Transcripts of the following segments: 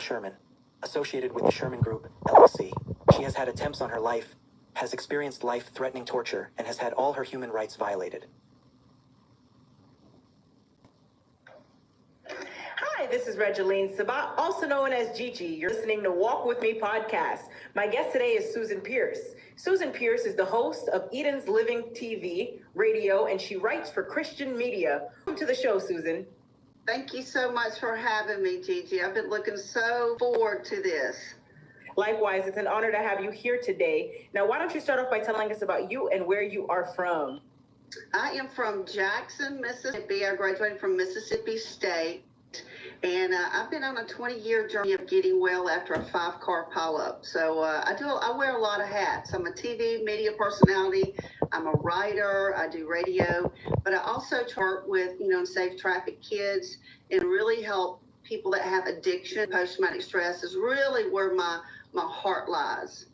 Sherman, associated with the Sherman Group, LLC. She has had attempts on her life, has experienced life-threatening torture, and has had all her human rights violated. Hi, this is Regeline Sabat, also known as Gigi. You're listening to Walk With Me podcast. My guest today is Susan Pierce. Susan Pierce is the host of Eden's Living TV, radio, and she writes for Christian media. Welcome to the show, Susan. Thank you so much for having me, Gigi. I've been looking so forward to this. Likewise, it's an honor to have you here today. Now, why don't you start off by telling us about you and where you are from? I am from Jackson, Mississippi. I graduated from Mississippi State. And I've been on a 20-year journey of getting well after a 5-car pileup. So I wear a lot of hats. I'm a TV media personality. I'm a writer. I do radio, but I also work with, safe traffic kids and really help people that have addiction. Post-traumatic stress is really where my heart lies.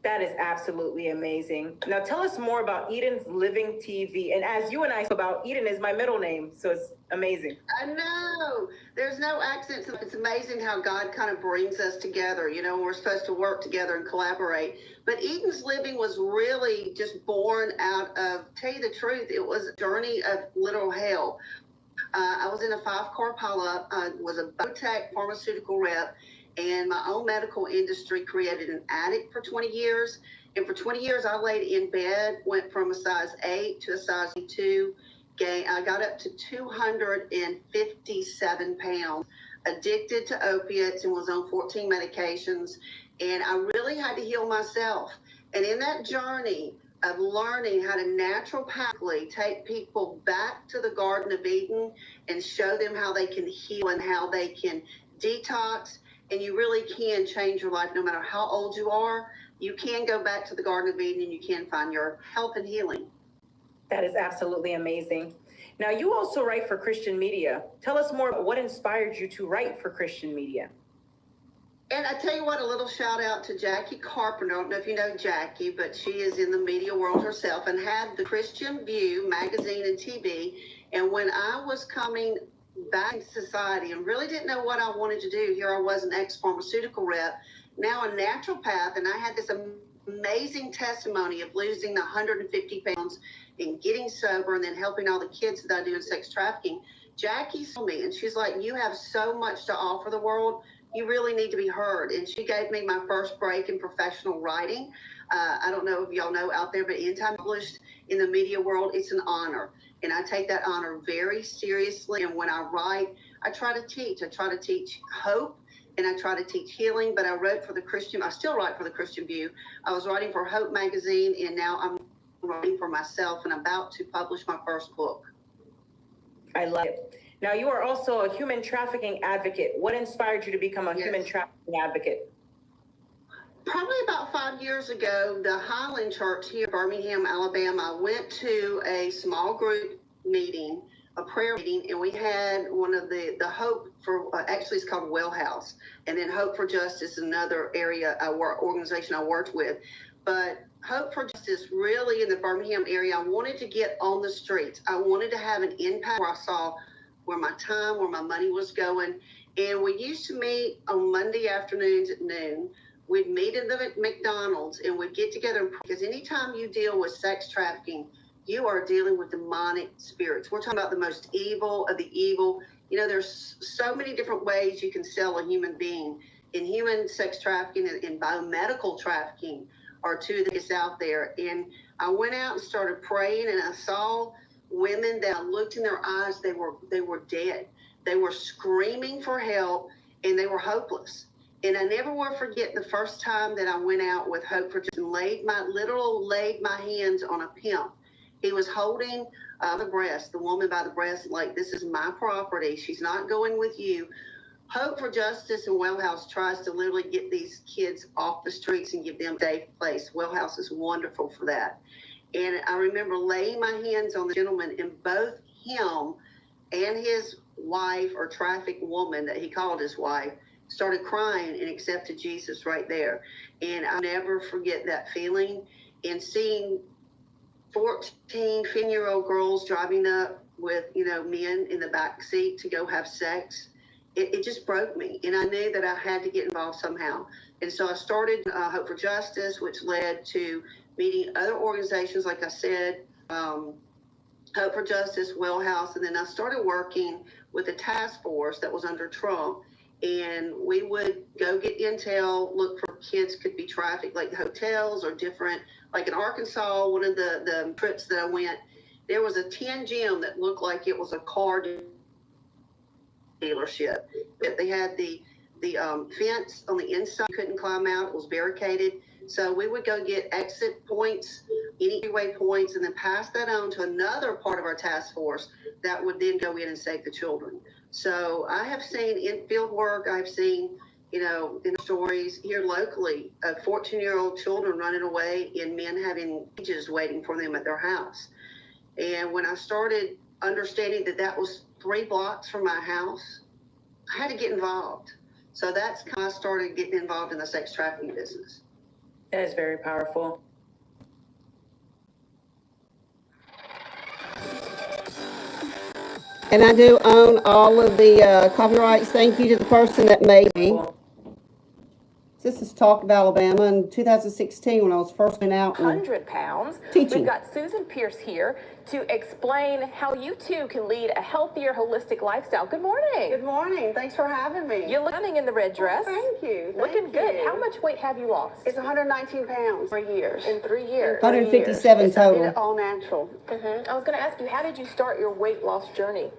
That is absolutely amazing. Now tell us more about Eden's Living TV. And as you and I spoke about, Eden is my middle name, so it's amazing. I know. There's no accents. It's amazing how God kind of brings us together. We're supposed to work together and collaborate. But Eden's Living was really just born out of, tell you the truth, it was a journey of literal hell. I was in a 5-car pileup. I was a biotech pharmaceutical rep. And my own medical industry created an addict for 20 years. And for 20 years, I laid in bed, went from a size 8 to a size 2. I got up to 257 pounds, addicted to opiates, and was on 14 medications. And I really had to heal myself. And in that journey of learning how to naturopathically take people back to the Garden of Eden and show them how they can heal and how they can detox, and you really can change your life no matter how old you are. You can go back to the Garden of Eden and you can find your health and healing. That is absolutely amazing. Now, you also write for Christian media. Tell us more about what inspired you to write for Christian media. And I tell you what, a little shout out to Jackie Carpenter. I don't know if you know Jackie, but she is in the media world herself and had the Christian View magazine and TV. And when I was coming back in society and really didn't know what I wanted to do. Here I was, an ex-pharmaceutical rep, now a naturopath, and I had this amazing testimony of losing the 150 pounds and getting sober and then helping all the kids that I do in sex trafficking. Jackie saw me and she's like, you have so much to offer the world. You really need to be heard. And she gave me my first break in professional writing. I don't know if y'all know out there, but anytime published in the media world, it's an honor. And I take that honor very seriously. And when I write, I try to teach. I try to teach hope and I try to teach healing. But I still write for the Christian View. I was writing for Hope magazine and now I'm writing for myself and I'm about to publish my first book. I love it. Now, you are also a human trafficking advocate. What inspired you to become a human trafficking advocate? Probably about 5 years ago, the Highland Church here in Birmingham, Alabama, went to a small group meeting, a prayer meeting, and we had one of the Hope for, actually it's called Well House, and then Hope for Justice, another organization I worked with. But Hope for Justice really in the Birmingham area, I wanted to get on the streets. I wanted to have an impact where I saw where my time, where my money was going. And we used to meet on Monday afternoons at noon. We'd meet in the McDonald's and we'd get together because anytime you deal with sex trafficking, you are dealing with demonic spirits. We're talking about the most evil of the evil. There's so many different ways you can sell a human being. In human sex trafficking and biomedical trafficking are two that's out there. And I went out and started praying and I saw women that I looked in their eyes, they were dead. They were screaming for help and they were hopeless. And I never will forget the first time that I went out with Hope for Justice and laid my hands on a pimp. He was holding the woman by the breast, like, this is my property. She's not going with you. Hope for Justice and Well House tries to literally get these kids off the streets and give them a safe place. Well House is wonderful for that. And I remember laying my hands on the gentleman, and both him and his wife, or trafficked woman that he called his wife, started crying and accepted Jesus right there. And I'll never forget that feeling and seeing 14, 15-year-old girls driving up with, men in the back seat to go have sex. it just broke me. And I knew that I had to get involved somehow. And so I started Hope for Justice, which led to meeting other organizations, like I said, Hope for Justice, Well House. And then I started working with a task force that was under Trump. And we would go get intel, look for kids could be trafficked, like hotels or different, like in Arkansas, one of the trips that I went, there was a tin gym that looked like it was a car dealership. They had the fence on the inside, you couldn't climb out, it was barricaded. So we would go get exit points, anyway points, and then pass that on to another part of our task force that would then go in and save the children. So I have seen in field work, I've seen, you know, in stories here locally of 14-year-old children running away and men having cages waiting for them at their house. And when I started understanding that that was 3 blocks from my house, I had to get involved. So that's how I started getting involved in the sex trafficking business. That is very powerful. And I do own all of the copyrights. Thank you to the person that made me. This is Talk of Alabama in 2016 when I was first went out and 100 pounds. teaching. We've got Susan Pierce here to explain how you too can lead a healthier, holistic lifestyle. Good morning. Good morning. Thanks for having me. You're looking in the red dress. Thank you. Looking good. How much weight have you lost? It's 119 pounds for years. In 3 years. 157 I did total. it all natural. I was going to ask you, how did you start your weight loss journey?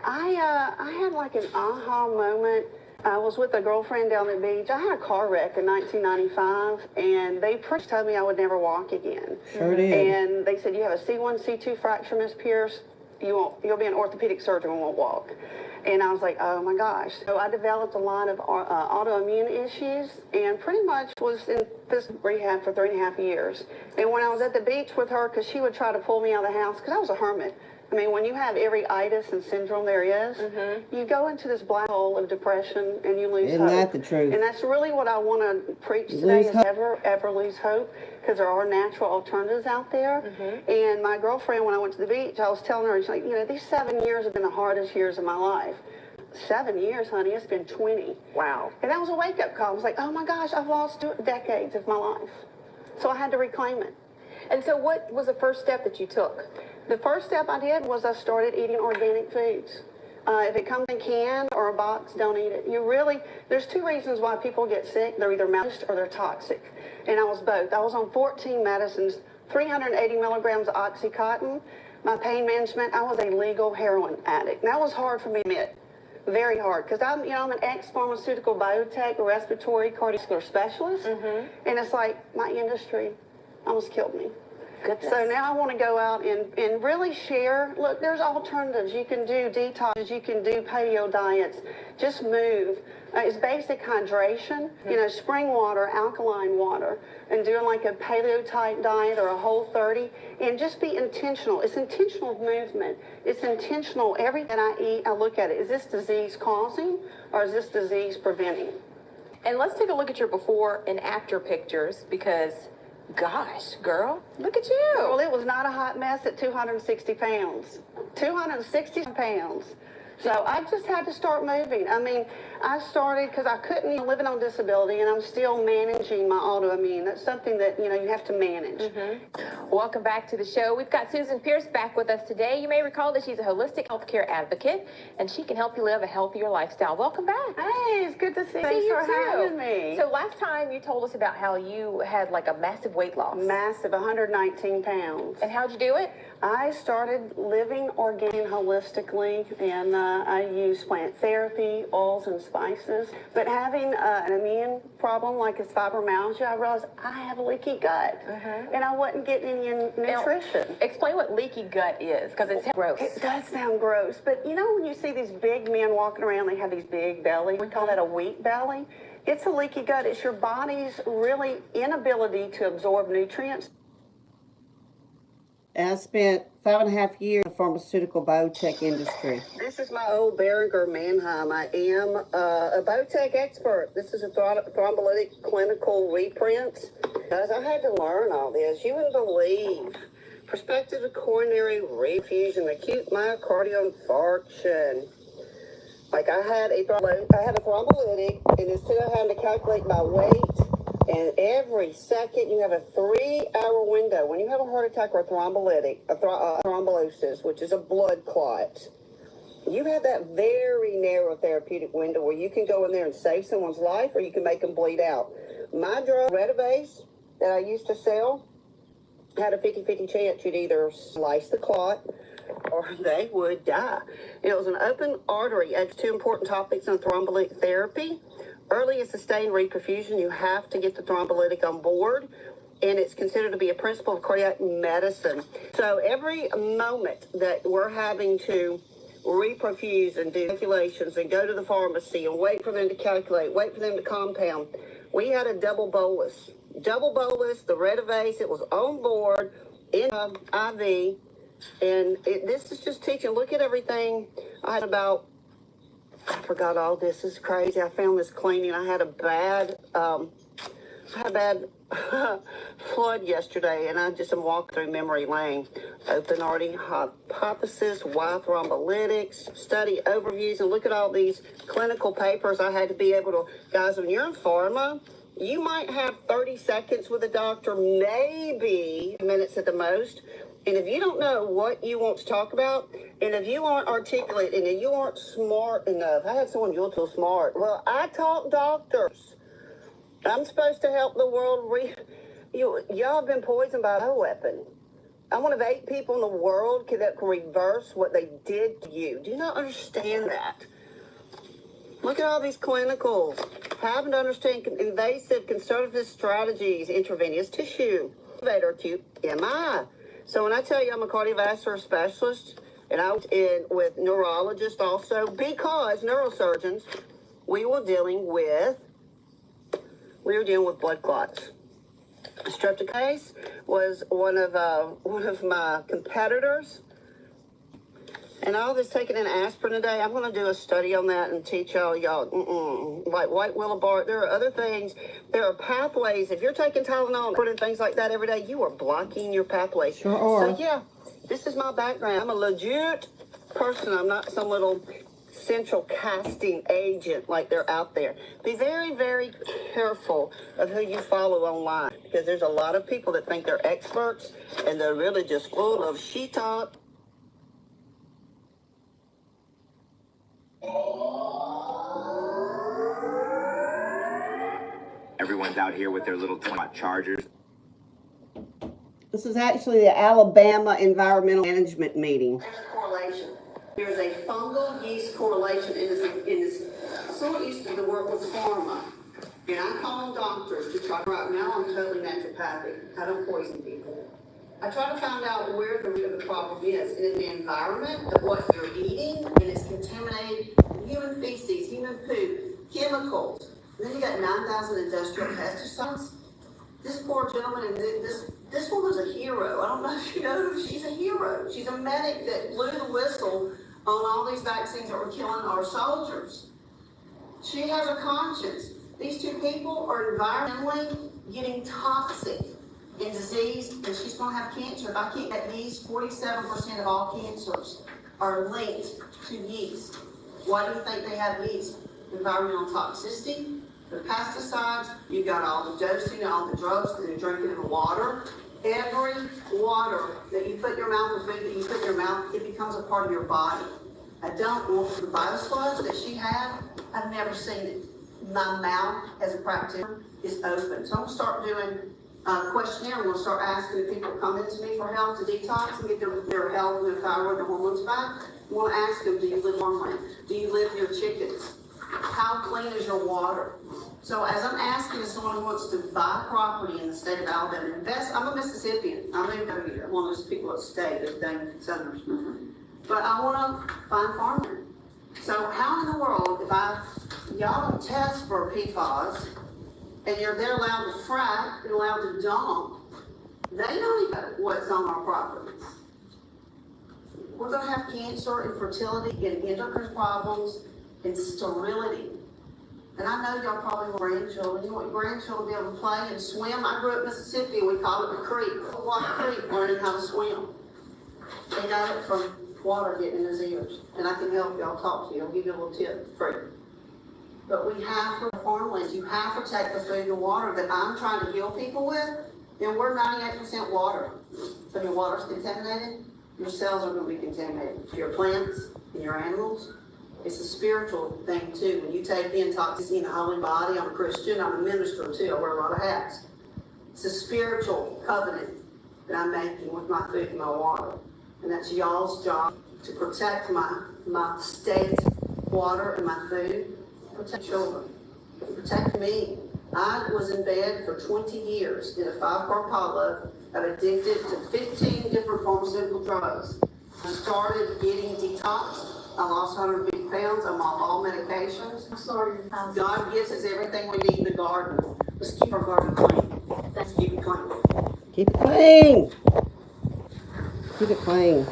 I had like an aha moment. I was with a girlfriend down the beach. I had a car wreck in 1995, and they pretty much told me I would never walk again. Sure did. And they said, you have a C1, C2 fracture, Miss Pierce. You'll be an orthopedic surgeon and won't walk. And I was like, oh my gosh. So I developed a lot of autoimmune issues and pretty much was in this rehab for 3.5 years. And when I was at the beach with her, because she would try to pull me out of the house, because I was a hermit. I mean, when you have every itis and syndrome there is, you go into this black hole of depression and you lose Isn't hope. that the truth? And that's really what I want to preach You today, lose is hope. ever lose hope, because there are natural alternatives out there. And my girlfriend, when I went to the beach, I was telling her, she's like, you know, these 7 years have been the hardest years of my life. 7 years, honey, it's been 20. Wow. And that was a wake-up call. I was like, oh my gosh, I've lost decades of my life. So I had to reclaim it. And so what was the first step that you took? The first step I did was I started eating organic foods. If it comes in can or a box, don't eat it. There's 2 reasons why people get sick. They're either malnourished or they're toxic. And I was both. I was on 14 medicines, 380 milligrams of Oxycontin. My pain management, I was a legal heroin addict. And that was hard for me to admit. Very hard, because I'm an ex-pharmaceutical biotech, respiratory cardiovascular specialist. And it's like my industry almost killed me. Goodness. So now I want to go out and really share. Look, there's alternatives. You can do detox. You can do paleo diets. Just move. It's basic hydration. You know, spring water, alkaline water, and doing like a paleo type diet or a Whole30, and just be intentional. It's intentional movement. It's intentional. Everything I eat, I look at it. Is this disease causing or is this disease preventing? And let's take a look at your before and after pictures, because gosh, girl, look at you. Well, it was not a hot mess at 260 pounds. 260 pounds. So I just had to start moving. I mean, I started because I couldn't, living on disability, and I'm still managing my autoimmune. That's something that, you have to manage. Welcome back to the show. We've got Susan Pierce back with us today. You may recall that she's a holistic healthcare advocate, and she can help you live a healthier lifestyle. Welcome back. Hey, it's good to see you. See you Thanks for too. having me. So last time you told us about how you had like a massive weight loss. Massive, 119 pounds. And how'd you do it? I started living organic holistically, and I use plant therapy, oils, and spices. But having an immune problem like this fibromyalgia, I realized I have a leaky gut, and I wasn't getting any nutrition. Now, explain what leaky gut is, because it's gross. It does sound gross, but when you see these big men walking around, they have these big bellies. We call that a wheat belly. It's a leaky gut. It's your body's really inability to absorb nutrients. And I spent 5.5 years in the pharmaceutical biotech industry. This is my old Boehringer Mannheim. I am a biotech expert. This is a thrombolytic clinical reprint. Guys, I had to learn all this. You wouldn't believe. Prospective coronary refusion, acute myocardial infarction. Like I had a thrombolytic, and instead of having to calculate my weight, and every second you have a 3-hour window. When you have a heart attack or a thrombolytic, thrombolysis, which is a blood clot, you have that very narrow therapeutic window where you can go in there and save someone's life, or you can make them bleed out. My drug, Redivase, that I used to sell, had a 50-50 chance you'd either slice the clot or they would die. It was an open artery. It's 2 important topics in thrombolytic therapy. Early and sustained reperfusion, you have to get the thrombolytic on board, and it's considered to be a principle of cardiac medicine. So every moment that we're having to reperfuse and do calculations and go to the pharmacy and wait for them to calculate, wait for them to compound, we had a double bolus, the Redivase. It was on board in IV, and this is just teaching. Look at everything. I had about, I forgot all this. This is crazy. I found this cleaning. I had a bad flood yesterday, and I just am walking through memory lane. Open artery hypothesis, why thrombolytics, study overviews, and look at all these clinical papers. I had to be able to, guys, when you're in pharma, you might have 30 seconds with a doctor, maybe minutes at the most. And if you don't know what you want to talk about, and if you aren't articulate, and if you aren't smart enough, I had someone, you're too smart. Well, I talk doctors. I'm supposed to help the world. Y'all have been poisoned by a weapon. I'm one of 8 people in the world that can reverse what they did to you. Do you not understand that? Look at all these clinicals. Having to understand invasive conservative strategies, intravenous tissue, elevator acute MI. So when I tell you I'm a cardiovascular specialist, and I was in with neurologists also, because neurosurgeons, we were dealing with blood clots. Streptococcus was one of my competitors. And all this taking an aspirin a day, I'm going to do a study on that and teach y'all, like white willow bark. There are other things. There are pathways. If you're taking Tylenol and things like that every day, you are blocking your pathways. Sure are. So, yeah, this is my background. I'm a legit person. I'm not some little central casting agent like they're out there. Be very, very careful of who you follow online, because there's a lot of people that think they're experts, and they're really just full of shit-talk. Everyone's out here with their little chargers. This is actually the Alabama Environmental Management meeting. There's a correlation. There's a fungal yeast correlation in this. Someone used to work with pharma, and I'm calling doctors to try. Right now, I'm totally naturopathic. I don't poison people. I try to find out where the root of the problem is, and in the environment of what you're eating, and it's contaminated human feces, human poop, chemicals. And then you got 9,000 industrial pesticides. This poor gentleman, and this woman's a hero. I don't know if you know her. She's a hero. She's a medic that blew the whistle on all these vaccines that were killing our soldiers. She has a conscience. These 2 people are environmentally getting toxic and diseased, and she's going to have cancer. If I can't get these, 47% of all cancers are linked to yeast. Why do you think they have yeast? Environmental toxicity, the pesticides, you got all the dosing, all the drugs that you're drinking in the water. Every water that you put in your mouth, the food that you put in your mouth, it becomes a part of your body. I don't want the biosludge that she had. I've never seen it. My mouth as a practitioner is open. So I'm going to start doing a questionnaire. I'm going to start asking the people come into me for help to detox and get their health and their thyroid and hormones back. I want to ask them, do you live farmland? Do you live near chickens? How clean is your water? So as I'm asking someone who wants to buy property in the state of Alabama, I'm a Mississippian. I moved over here. One of those people that stay, they're dang Southerners. But I want to find farmland. So how in the world, if y'all don't test for PFAS, and they're allowed to frack and allowed to dump, they don't even know what's on our property. We're going to have cancer, infertility, and endocrine problems, and sterility. And I know y'all probably want grandchildren. You want your grandchildren to be able to play and swim. I grew up in Mississippi, and we called it the creek. Walk Creek, learning how to swim. They got it from water getting in his ears. And I can help you, I'll talk to you, I'll give you a little tip free. But we have for farmlands, you have to protect the food and water that I'm trying to heal people with. And we're 98% water. So if your water's contaminated, your cells are going to be contaminated. Your plants and your animals. It's a spiritual thing too. When you take in toxins in the holy body, I'm a Christian, I'm a minister too, I wear a lot of hats. It's a spiritual covenant that I'm making with my food and my water. And that's y'all's job to protect my state water and my food. Protect children. Protect me. I was in bed for 20 years in a 5-car pileup. I'm addicted to 15 different pharmaceutical drugs. I started getting detoxed. I lost 150 pounds. I'm on all medications. I'm sorry. God gives us everything we need in the garden. Let's keep our garden clean. Let's keep it clean. Keep it clean. Keep it clean.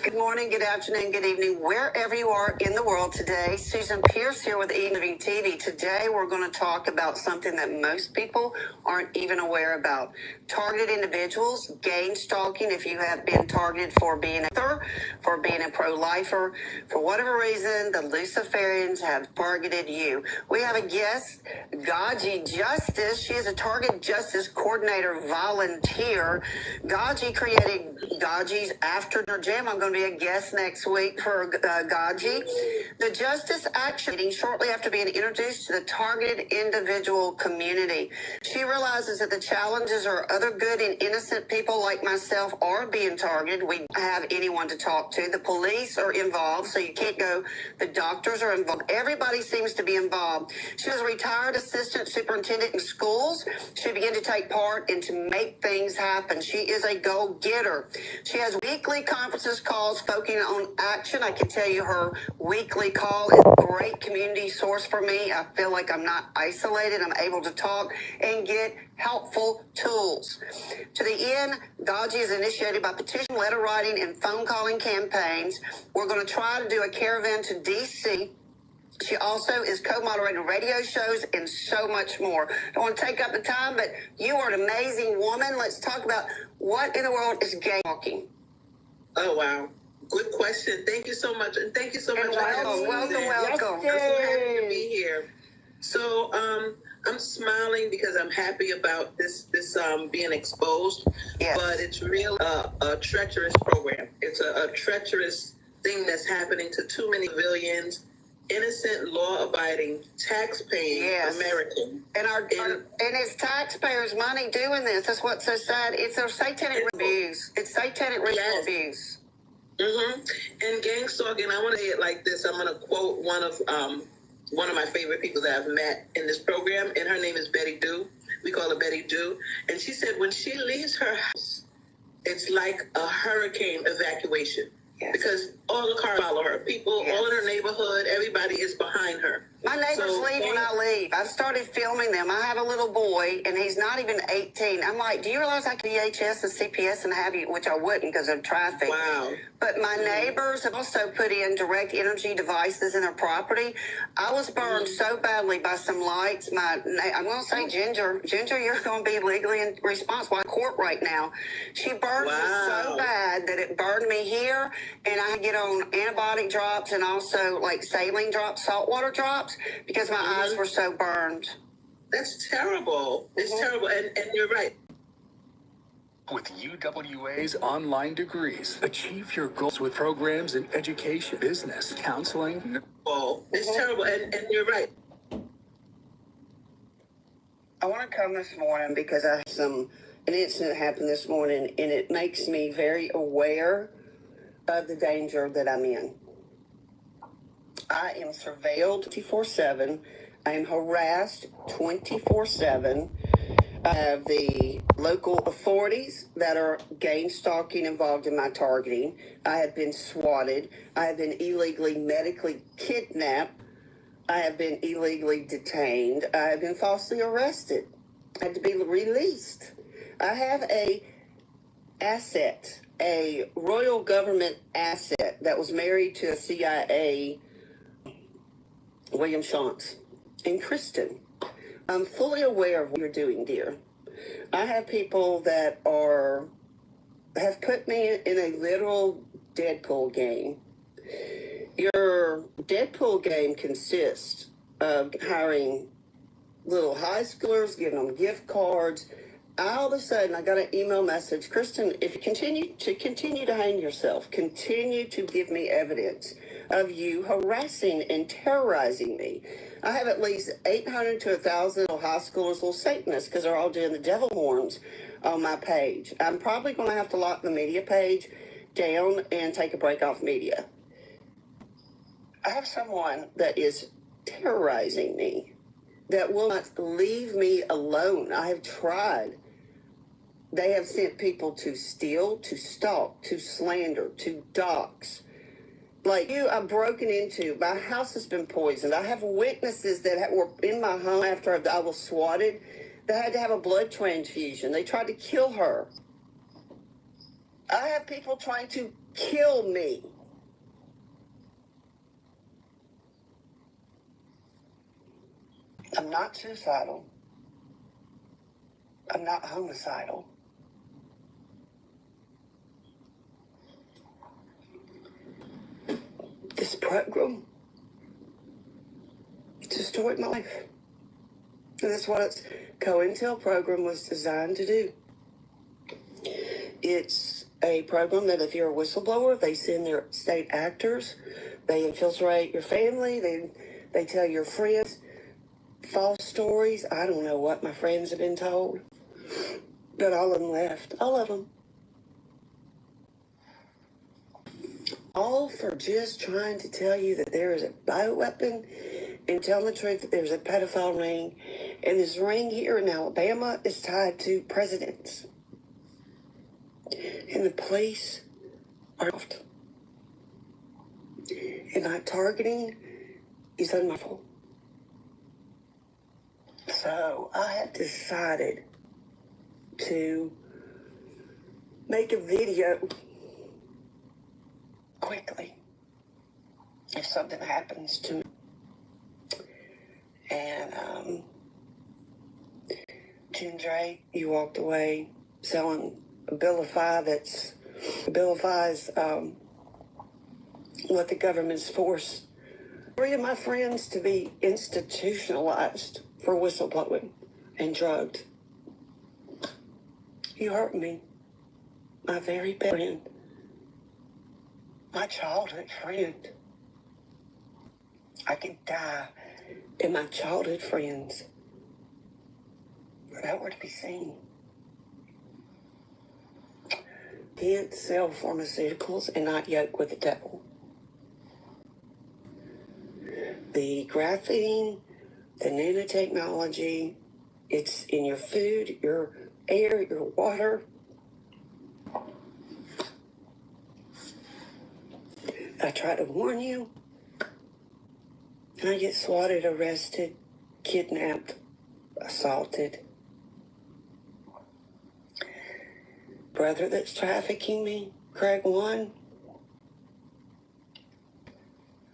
Good morning, good afternoon, good evening, wherever you are in the world today. Susan Pierce here with Eden Living TV. Today we're going to talk about something that most people aren't even aware about. Targeted individuals, gang stalking, if you have been targeted for being a pro-lifer. For whatever reason, the Luciferians have targeted you. We have a guest, Gaji Justice. She is a target justice coordinator volunteer. Gaji created Gaji's Afternoon Jam. I'm going to be a guest next week for Gaji. The Justice Action meeting shortly after being introduced to the targeted individual community. She realizes that the challenges are other good and innocent people like myself are being targeted. We don't have anyone to talk to. The police are involved, so you can't go. The doctors are involved. Everybody seems to be involved. She was a retired assistant superintendent in schools. She began to take part and to make things happen. She is a go-getter. She has weekly conferences calls focusing on action. I can tell you her weekly call is a great community source for me. I feel like I'm not isolated. I'm able to talk and get helpful tools. To the end, Gaji is initiated by petition, letter writing, and phone calling campaigns. We're going to try to do a caravan to D.C. She also is co-moderating radio shows and so much more. I don't want to take up the time, but you are an amazing woman. Let's talk about what in the world is gang stalking. Oh, wow. Good question. Thank you so much. And thank you so much for having me. Welcome. I'm so happy to be here. So I'm smiling because I'm happy about this being exposed. Yes. But it's really a treacherous program. It's a treacherous thing that's happening to too many civilians, innocent, law-abiding, tax-paying American. And it's taxpayers' money doing this. That's what's so sad. It's a satanic abuse. It's satanic ritual abuse. Mm-hmm. And gang stalking, I want to say it like this. I'm going to quote one of my favorite people that I've met in this program, and her name is Betty Doo. We call her Betty Doo. And she said when she leaves her house, it's like a hurricane evacuation. Yes. Because all the cars follow her. People, all in her neighborhood, everybody is behind her. My neighbors leave when I leave. I've started filming them. I have a little boy, and he's not even 18. I'm like, do you realize I can VHS and CPS and have you, which I wouldn't because of traffic. Wow. But my neighbors have also put in direct energy devices in their property. I was burned so badly by some lights. I'm going to say Ginger, you're going to be legally responsible in court right now. She burned me so bad that it burned me here, and I get on antibiotic drops and also like saline drops, saltwater drops, because my eyes were so burned. That's terrible. It's terrible. And you're right. With UWA's online degrees, achieve your goals with programs in education, business, counseling. Oh, it's terrible. And you're right. I want to come this morning because I had an incident happened this morning, and it makes me very aware of the danger that I'm in. I am surveilled 24/7. I am harassed 24/7. I have the local authorities that are gang stalking involved in my targeting. I have been swatted. I have been illegally medically kidnapped. I have been illegally detained. I have been falsely arrested. I had to be released. I have a royal government asset that was married to a CIA, William Shantz, and Kristen. I'm fully aware of what you're doing, dear. I have people that have put me in a literal Deadpool game. Your Deadpool game consists of hiring little high schoolers, giving them gift cards. All of a sudden, I got an email message, Kristen, if you continue to hang yourself, continue to give me evidence of you harassing and terrorizing me. I have at least 800 to 1,000 little high schoolers, little Satanists, because they're all doing the devil horns on my page. I'm probably going to have to lock the media page down and take a break off media. I have someone that is terrorizing me, that will not leave me alone. I have tried. They have sent people to steal, to stalk, to slander, to dox. Like you, I'm broken into. My house has been poisoned. I have witnesses that were in my home after I was swatted. They had to have a blood transfusion. They tried to kill her. I have people trying to kill me. I'm not suicidal. I'm not homicidal. This program destroyed my life. And that's what its COINTEL program was designed to do. It's a program that if you're a whistleblower, they send their state actors, they infiltrate your family, they tell your friends false stories. I don't know what my friends have been told, but all of them left. All of them. All for just trying to tell you that there is a bioweapon and tell the truth that there's a pedophile ring. And this ring here in Alabama is tied to presidents. And the police are involved. And my targeting is unlawful. So I have decided to make a video quickly if something happens to me. And Jim Drake, you walked away selling a bill of fire is what the government's forced 3 of my friends to be institutionalized for whistleblowing and drugged. You hurt me, my very best friend, my childhood friend. I could die and my childhood friends are nowhere to be seen. Can't sell pharmaceuticals and not yoke with the devil. The graphene, the nanotechnology, it's in your food, your air, your water. I try to warn you, and I get swatted, arrested, kidnapped, assaulted. Brother that's trafficking me, Craig 1.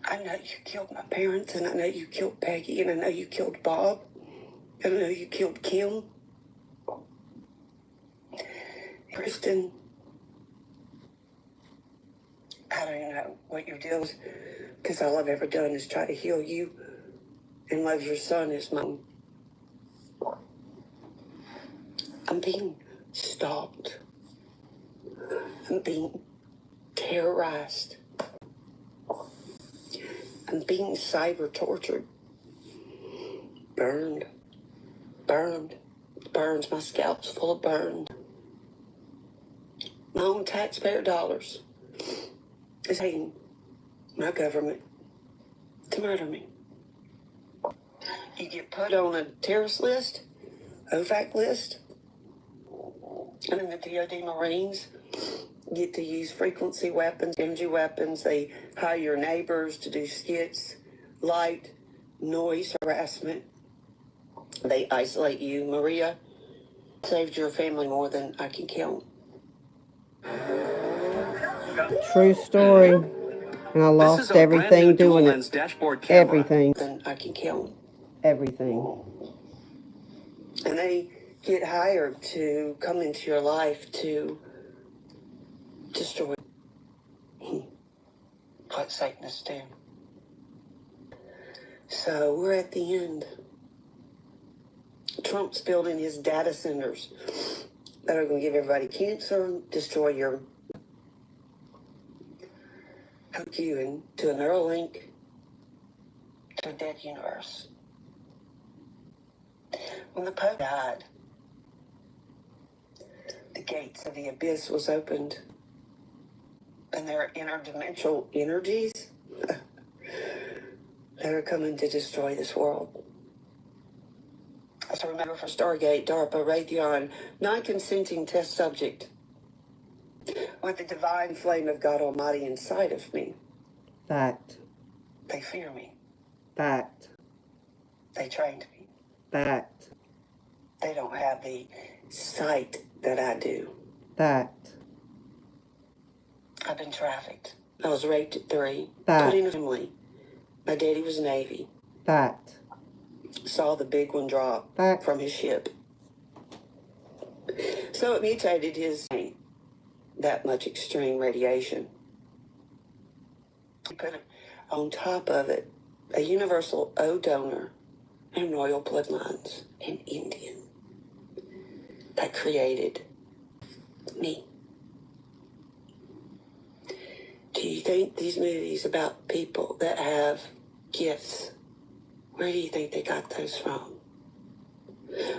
I know you killed my parents, and I know you killed Peggy, and I know you killed Bob, and I know you killed Kim. Kristen, I don't even know what your deal is, because all I've ever done is try to heal you and love your son as mine. I'm being stalked. I'm being terrorized. I'm being cyber tortured. Burned. Burns. My scalp's full of burn. My own taxpayer dollars is paying my government to murder me. You get put on a terrorist list, OFAC list. And then the DoD Marines get to use frequency weapons, energy weapons. They hire your neighbors to do skits, light, noise harassment. They isolate you. Maria saved your family more than I can count. True story. And I lost everything doing it. Everything. Than I can count. Everything. And they get hired to come into your life to destroy what Satanists do. So we're at the end. Trump's building his data centers that are going to give everybody cancer, destroy your, hook you into a Neuralink to a dead universe. When the Pope died, the gates of the abyss was opened, and there are interdimensional energies that are coming to destroy this world. So remember, for Stargate, DARPA, Raytheon, non-consenting test subject with the divine flame of God Almighty inside of me. Fact. They fear me. Fact. They trained me. Fact. They don't have the sight that I do. Fact. I've been trafficked. I was raped at 3. Fact. Put in a family. My daddy was Navy. Fact. Saw the big one drop Fact. from his ship. So it mutated his that much extreme radiation. He put on top of it a universal O donor and royal bloodlines, an Indian that created me. Do you think these movies about people that have gifts, where do you think they got those from?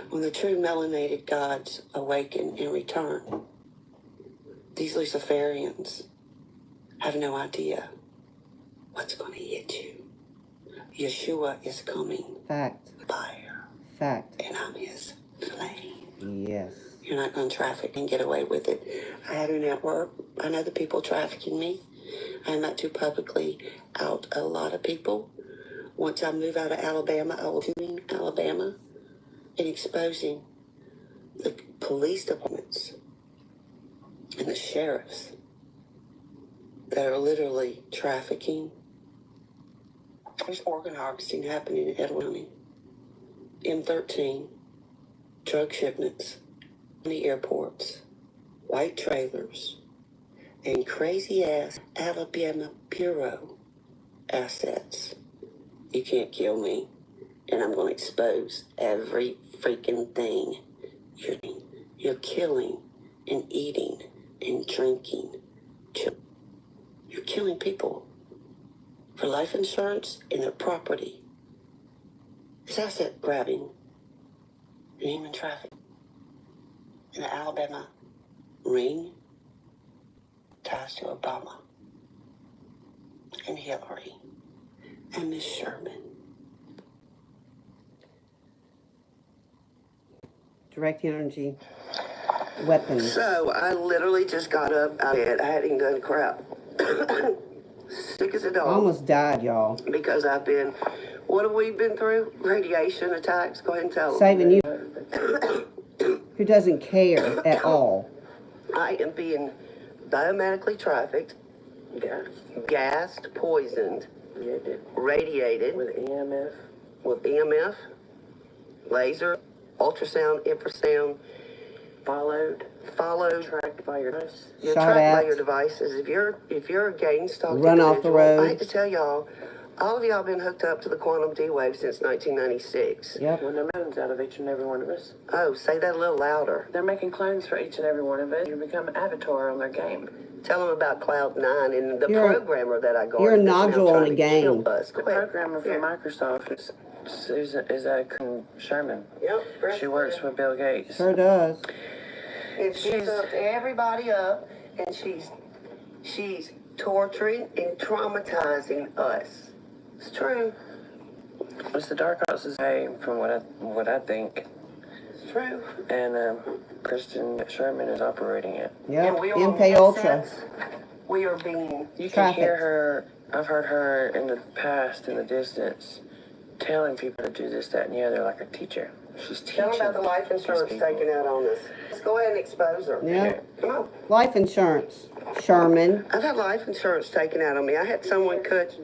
When the true melanated gods awaken and return, these Luciferians have no idea what's going to hit you. Yeshua is coming. Fact. Fire. Fact. And I'm his flame. Yes. You're not going to traffic and get away with it. I had a network. I know the people trafficking me. I'm not too publicly out a lot of people. Once I move out of Alabama, I will be in Alabama and exposing the police departments and the sheriffs that are literally trafficking. There's organ harvesting happening in Edward County. M13, drug shipments, in the airports, white trailers, and crazy-ass Alabama Bureau assets. You can't kill me, and I'm going to expose every freaking thing you're doing. You're killing and eating and drinking. You're killing people for life insurance and their property. It's asset grabbing and human trafficking. And the Alabama ring ties to Obama and Hillary and Miss Sherman. Direct energy weapons. So I literally just got up out of bed. I hadn't even done crap. Sick as a dog. Almost died, y'all. Because I've been, what have we been through? Radiation attacks. Go ahead and tell them. Saving you. Who doesn't care at all. I am being biomedically trafficked, gassed, poisoned, radiated with EMF, laser, ultrasound, infrasound, followed, tracked by your device. You're Shot tracked by at. your devices. If you're a gang stalked Run off the individual, road. I hate to tell y'all, all of y'all have been hooked up to the quantum D-wave since 1996. Yep. When they're millions out of each and every one of us. Oh, say that a little louder. They're making clones for each and every one of us. You become an avatar on their game. Tell them about Cloud9 and the You're- programmer that I guarded. you're a that's now nodule on trying a to kill game. us. The Go ahead. programmer from Here. Microsoft is Sherman. Yep. She works with Bill Gates. Sure does. And she's hooked everybody up, and she's torturing and traumatizing us. It's true. It's the dark arts is from what I think. true. And Kristen Sherman is operating it. Yep, And we are on MK Ultra. headsets. We are being You can hear Traffic. her. I've heard her in the past, in the distance, telling people to do this, that, and the other, like a teacher. She's teaching. Tell them about the life insurance these people. taken out on us. Let's go ahead and expose her. Yeah. Come on. Life insurance. Sherman. I've had life insurance taken out on me. I had someone cut.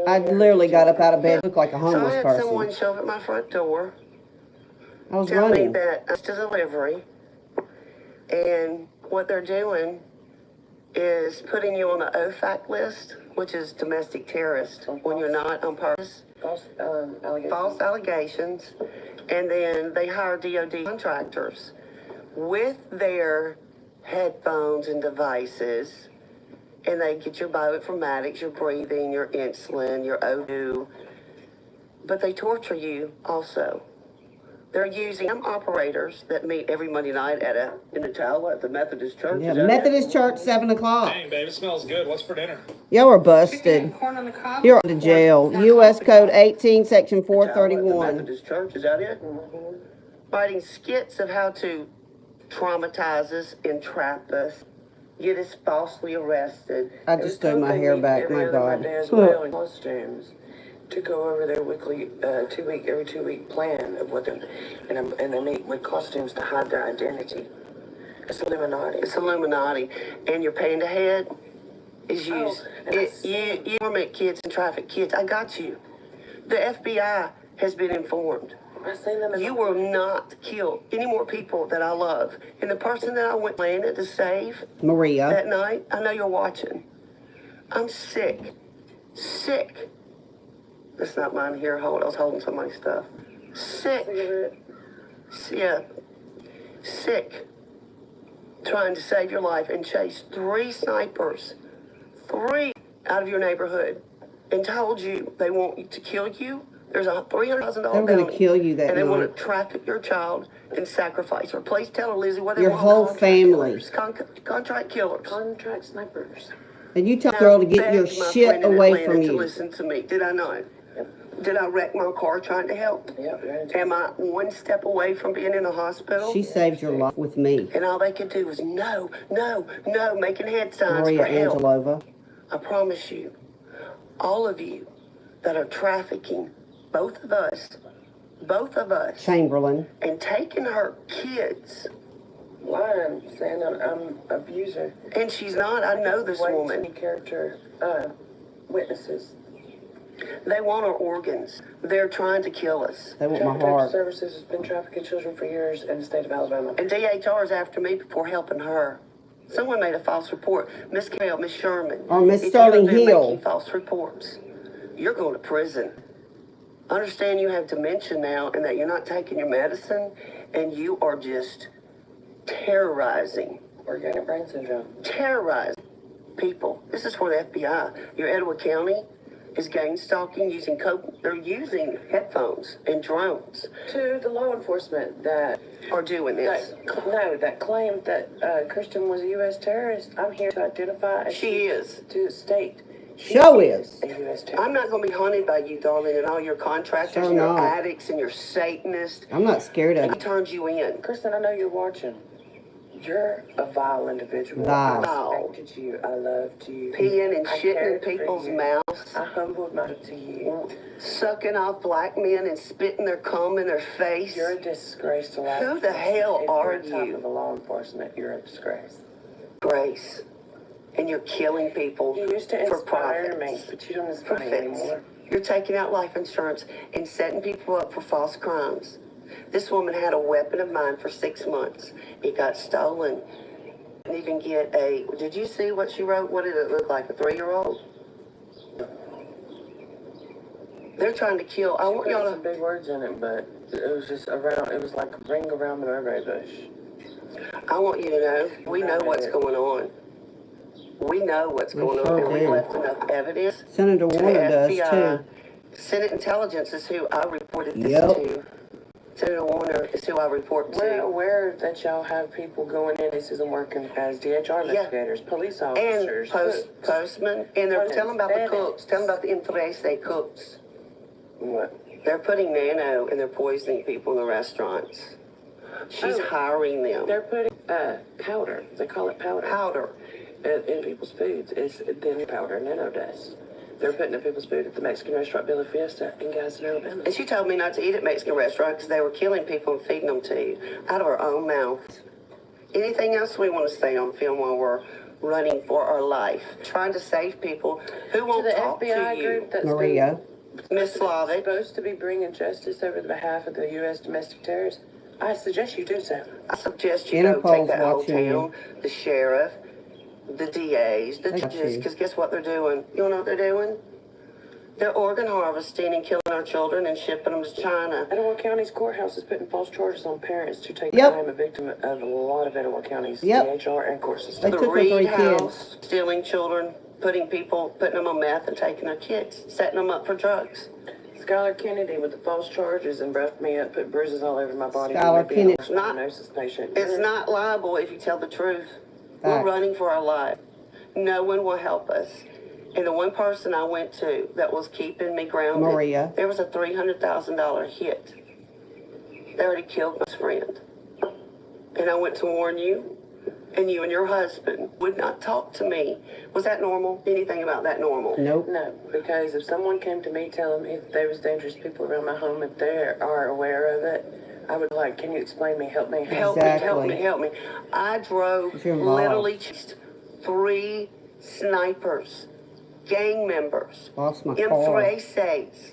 I literally got up out of bed, looked like a So I homeless had someone person. show up at my front door, I was tell me running. that it's a delivery, and what they're doing is putting you on the OFAC list, which is domestic terrorist, when you're not on purpose. False allegations. And then they hire DOD contractors with their headphones and devices, and they get your bioinformatics, your breathing, your insulin, your O2, but they torture you also. They're using operators that meet every Monday night in the tower at the Methodist Church. Yeah, Is that Methodist Church, 7 o'clock. Dang, babe, it smells good. What's for dinner? Y'all are busted. Corn on the cob? You're on to jail. U.S. Code 18, Section The tower at the 431. Methodist Church, is that it? Writing skits of how to traumatize us, entrap us, get us falsely arrested. I just threw my hair back, my God. As well in costumes to go over their weekly, every 2 week plan of what they're, and they meet with costumes to hide their identity. It's Illuminati. It's Illuminati. And your panda head is used. You torment kids and traffic kids. I got you. The FBI has been informed. I've seen them. You will not kill any more people that I love. And the person that I went landed to save Maria. that night, I know you're watching. I'm sick. Sick. That's not mine here. I was holding somebody's stuff. Sick. Yeah. Sick. Trying to save your life and chase 3 snipers. 3 out of your neighborhood. And told you they want to kill you. There's a $300,000 They were going to kill you that and they night. want to traffic your child and sacrifice her. Please tell her, Lizzie, what they Your want. whole Contract family. killers. Contract killers. Contract snipers. And you tell the girl to get your Begged my shit friend in away Atlanta from to you. listen to me. Did I not? Did I wreck my car trying to help? Yep. Am I one step away from being in the hospital? She saved your life with me. And all they could do was no, making head signs Maria for help. Angelova. I promise you, all of you that are trafficking, both of us, Chamberlain. and taking her kids. Lying, saying I'm an abuser. And she's not. I know this woman. Character witnesses. They want our organs. They're trying to kill us. They want my Child Protective heart. Services has been trafficking children for years in the state of Alabama. And DHR is after me for helping her. Someone made a false report. Miss Carol, Miss Sherman. Or Miss if Sterling you're out there Hill. making false reports, you're going to prison. Understand you have dementia now and that you're not taking your medicine and you are just terrorizing. Organic brain syndrome. Terrorizing people. This is for the FBI. Your Edward County is gang stalking using they're using headphones and drones. To the law enforcement that Are doing this. that claimed that Kristen was a U.S. terrorist. I'm here to identify. As She is. To state. Show is. A U.S. terrorist. I'm not going to be hunted by you, darling, and all your contractors Sure and your not. addicts and your Satanists. I'm not scared of He it. turned you in. Kristen, I know you're watching. You're a vile individual. Vile. I respected you. I loved you. Peeing and I shitting in cared for people's you. mouths. I humbled myself to you. Sucking off black men and spitting their cum in their face. You're a disgrace to law Who the enforcement. hell If are you're on top you? of the law enforcement, you're a disgrace. Grace. And you're killing people You used to for inspire profits. me, but you don't inspire me Profits. anymore. You're taking out life insurance and setting people up for false crimes. This woman had a weapon of mine for 6 months. It got stolen. Didn't even get did you see what she wrote? What did it look like? A 3-year-old? They're trying to kill. I want She put y'all some to. big words in it, but it was just around. It was like a ring around the mulberry bush. I want you to know. We know what's going on. We know what's going on, sure and we do. left enough evidence. Senator to the Warner does FBI. too. Senate Intelligence is who I reported this Yep. to. Senator Warner is who I report We're to. aware that y'all have people going in cases and working as DHR investigators, police officers, And cooks. postmen, and they're Postmen, telling about the FedEx. cooks, telling about the interesse cooks. What? They're putting nano and they're poisoning people in the restaurants. She's hiring them. They're putting powder. They call it powder. Powder. In people's foods. It's then powder, nano dust. They're putting in people's food at the Mexican restaurant Bella Fiesta in Gadsden, Alabama. And she told me not to eat at Mexican restaurants because they were killing people and feeding them to you out of her own mouth. Anything else we want to say on film while we're running for our life? Trying to save people who won't talk to FBI you. group that's Maria. Miss Slavic. supposed to be bringing justice over the behalf of the U.S. domestic terrorists. I suggest you do so. I suggest you go Interpol's take that whole watching town, the sheriff, the DAs, the They got judges, you. because guess what they're doing? You know what they're doing? They're organ harvesting and killing our children and shipping them to China. Etowah County's courthouse is putting false charges on parents to take Yep. time a victim of a lot of Etowah County's Yep. DHR and court system. They The took her Reed 3 House, kids. stealing children, putting them on meth and taking their kids, setting them up for drugs. Skylar Kennedy with the false charges and roughed me up, put bruises all over my body. Skylar Kennedy. It's not diagnosis patient. It's not liable if you tell the truth. We're Fact. running for our life. No one will help us. And the one person I went to that was keeping me grounded, Maria. there was a $300,000 hit. They already killed my friend. And I went to warn you, and you and your husband would not talk to me. Was that normal? Anything about that normal? Nope. No, because if someone came to me telling me that there was dangerous people around my home, if they are aware of it, I would like, can you explain me? Help me. Help Exactly. me, help me, help me. I drove, You're involved. literally chased 3 snipers, gang members, Lost my car. M3Cs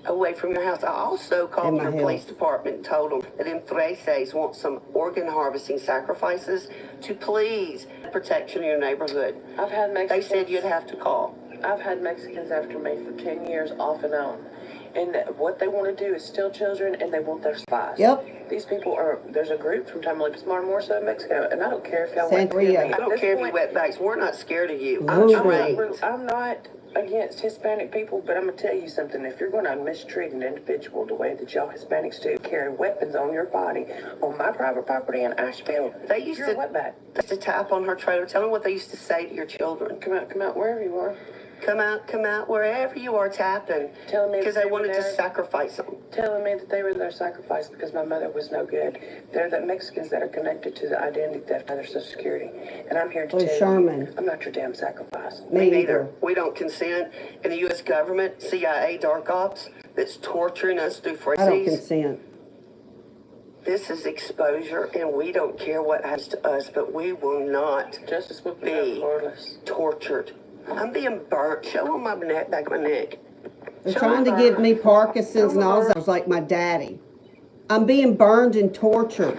away from your house. I also In called my your house. police department and told them that M3Cs want some organ harvesting sacrifices to please protection in your neighborhood. I've had They Mexicans. said you'd have to call. I've had Mexicans after me for 10 years off and on. And what they want to do is steal children and they want their spies. Yep. These people there's a group from Tamaulipas, Matamoros, Mexico, and I don't care if y'all Santeria. I don't care if you wetbacks. We're not scared of you. I'm No. trained. I'm not against Hispanic people, but I'm going to tell you something. If you're going to mistreat an individual the way that y'all Hispanics do, carry weapons on your body, on my private property in Asheville, They used you're a to, wetback. they used to tap on her trailer. Tell them what they used to say to your children. Come out, wherever you are. Come out, wherever you are tapping. Telling me Because that they they were wanted to there. sacrifice them. Telling me that they were their sacrifice because my mother was no good. They're the Mexicans that are connected to the identity theft of their Social Security. And I'm here to Lee tell Sherman. you, I'm not your damn sacrifice. Me neither. We don't consent. And the U.S. government, CIA, dark ops, that's torturing us through I don't freezes. consent. This is exposure, and we don't care what happens to us, but we will not Justice will be be regardless. tortured. I'm being burnt. Show on my neck, back of my neck. They're trying to give me Parkinson's and Alzheimer's like my daddy. I'm being burned and tortured.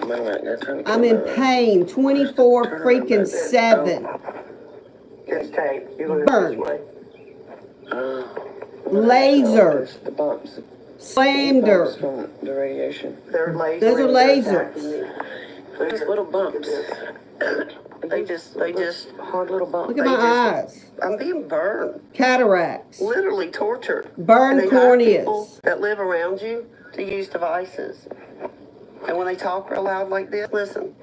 I'm in pain 24 freaking 7. It's tape. You're going Burn. this way. Laser. The bumps. Slammed her. From the radiation. They're lasers. Those are lasers. Just little bumps. They just, Hard little bumps. Look at my eyes. I'm being burned. Cataracts. Literally tortured. Burned And they hire people corneas. that live around you to use devices. And when they talk real loud like this, listen.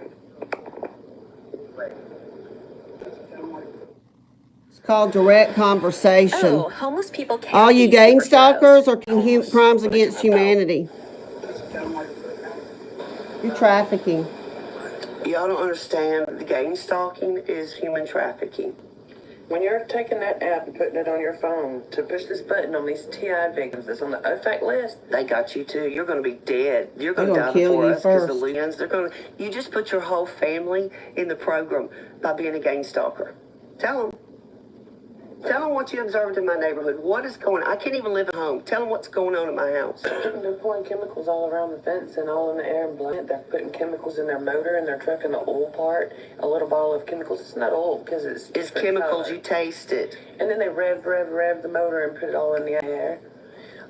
It's called direct conversation. Oh, homeless people can't All you be gang superheroes. stalkers are crimes against humanity. You're trafficking. Y'all don't understand. The gang stalking is human trafficking. When you're taking that app and putting it on your phone to push this button on these TI victims that's on the OFAC list, They got you too. You're going to be dead. You're going to They're die gonna kill before you us because the first. Lions, they're going to. You just put your whole family in the program by being a gang stalker. Tell them. Tell them what you observed in my neighborhood. What is going on? I can't even live at home. Tell them what's going on in my house. they're pouring chemicals all around the fence and all in the air and blowing it. They're putting chemicals in their motor and their truck in the oil part. A little bottle of chemicals. It's not oil because it's It's chemicals. You taste it. And then they rev the motor and put it all in the air.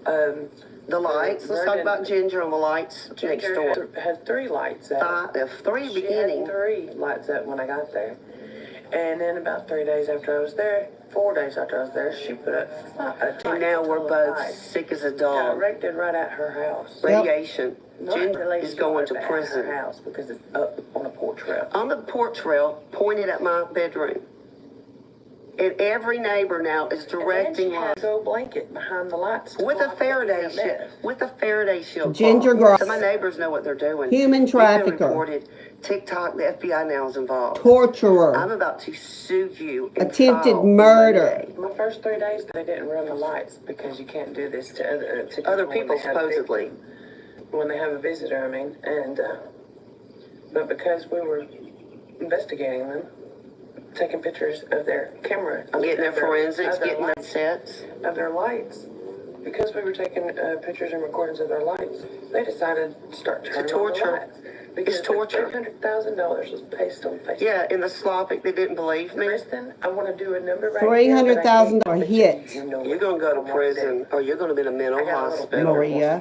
The lights. Let's talk about Ginger on the lights next door. Had 3 lights out. Three She beginning. had 3 lights up when I got there. And then about 3 days after I was there, 4 days after I was there, she put a And now we're both sick as a dog. directed right at her house. Radiation. Not Ginger related is going to to her prison. house because it's up on a porch rail. On the porch rail, pointed at my bedroom. And every neighbor now is directing her. Go blanket behind the lights. With a Faraday shield. Ginger grass. So my neighbors know what they're doing. Human trafficker. Been reported. TikTok, the FBI now is involved. Torturer. I'm about to sue you. Attempted murder. My first 3 days, they didn't run the lights because you can't do this to other people, supposedly. When they have a visitor, I mean. And, but because we were investigating them, taking pictures of their camera. I'm getting their forensics, getting their sets. Of their lights. Because we were taking pictures and recordings of their lights, they decided to start turning to torture. On the lights. Because it's torture. $300,000 was placed on Facebook. Yeah, in the Slavic, they didn't believe me. Kristen, I want to do a number right $300,000 hit. You're going to go to prison, or you're going to be in a mental hospital. Maria.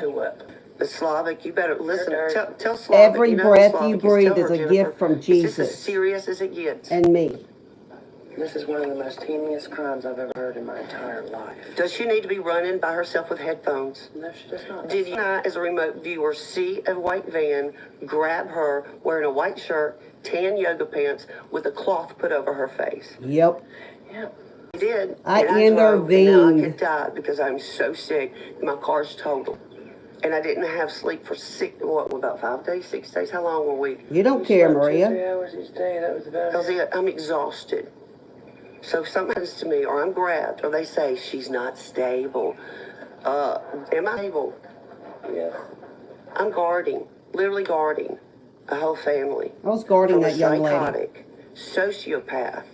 The Slavic, you better listen. Tell Slavic. Every breath you breathe is a gift from Jesus. It's as serious as it gets. And me. This is one of the most heinous crimes I've ever heard in my entire life. Does she need to be running by herself with headphones? No, she does not. Did you not, as a remote viewer, see a white van grab her wearing a white shirt, tan yoga pants, with a cloth put over her face? Yep. Yep. I did. I intervened. Now I could intervened. die because I'm so sick. My car's totaled. And I didn't have sleep for about 5 days, 6 days? How long were we? You don't care, Maria. 3 hours each day. That was about it. I'm exhausted. So if something happens to me, or I'm grabbed, or they say she's not stable, am I stable? Yes. I'm literally guarding a whole family. I was guarding that young lady. Psychotic, sociopath,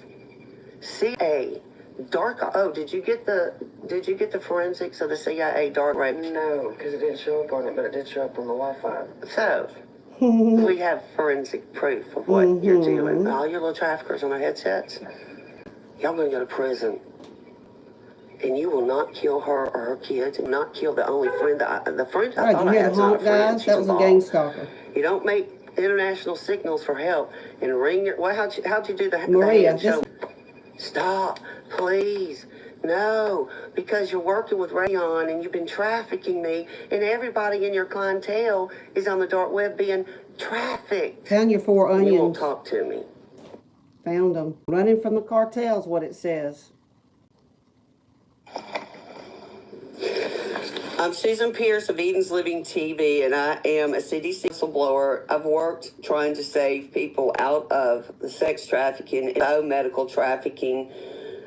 CIA, dark. Oh, did you get the forensics of the CIA dark web? No, because it didn't show up on it, but it did show up on the Wi-Fi. So we have forensic proof of what you're doing. All your little traffickers on their headsets. Y'all gonna go to prison, and you will not kill her or her kids, and not kill the only friend I thought I had. That was a gang stalker. You don't make international signals for help and ring your. Well, how'd you do the Maria? Stop, please. No, because you're working with Rayon and you've been trafficking me, and everybody in your clientele is on the dark web being trafficked. Found your 4 onions. You won't talk to me. Found them. Running from the cartels, what it says. I'm Susan Pierce of Eden's Living TV, and I am a CDC whistleblower. I've worked trying to save people out of the sex trafficking and biomedical trafficking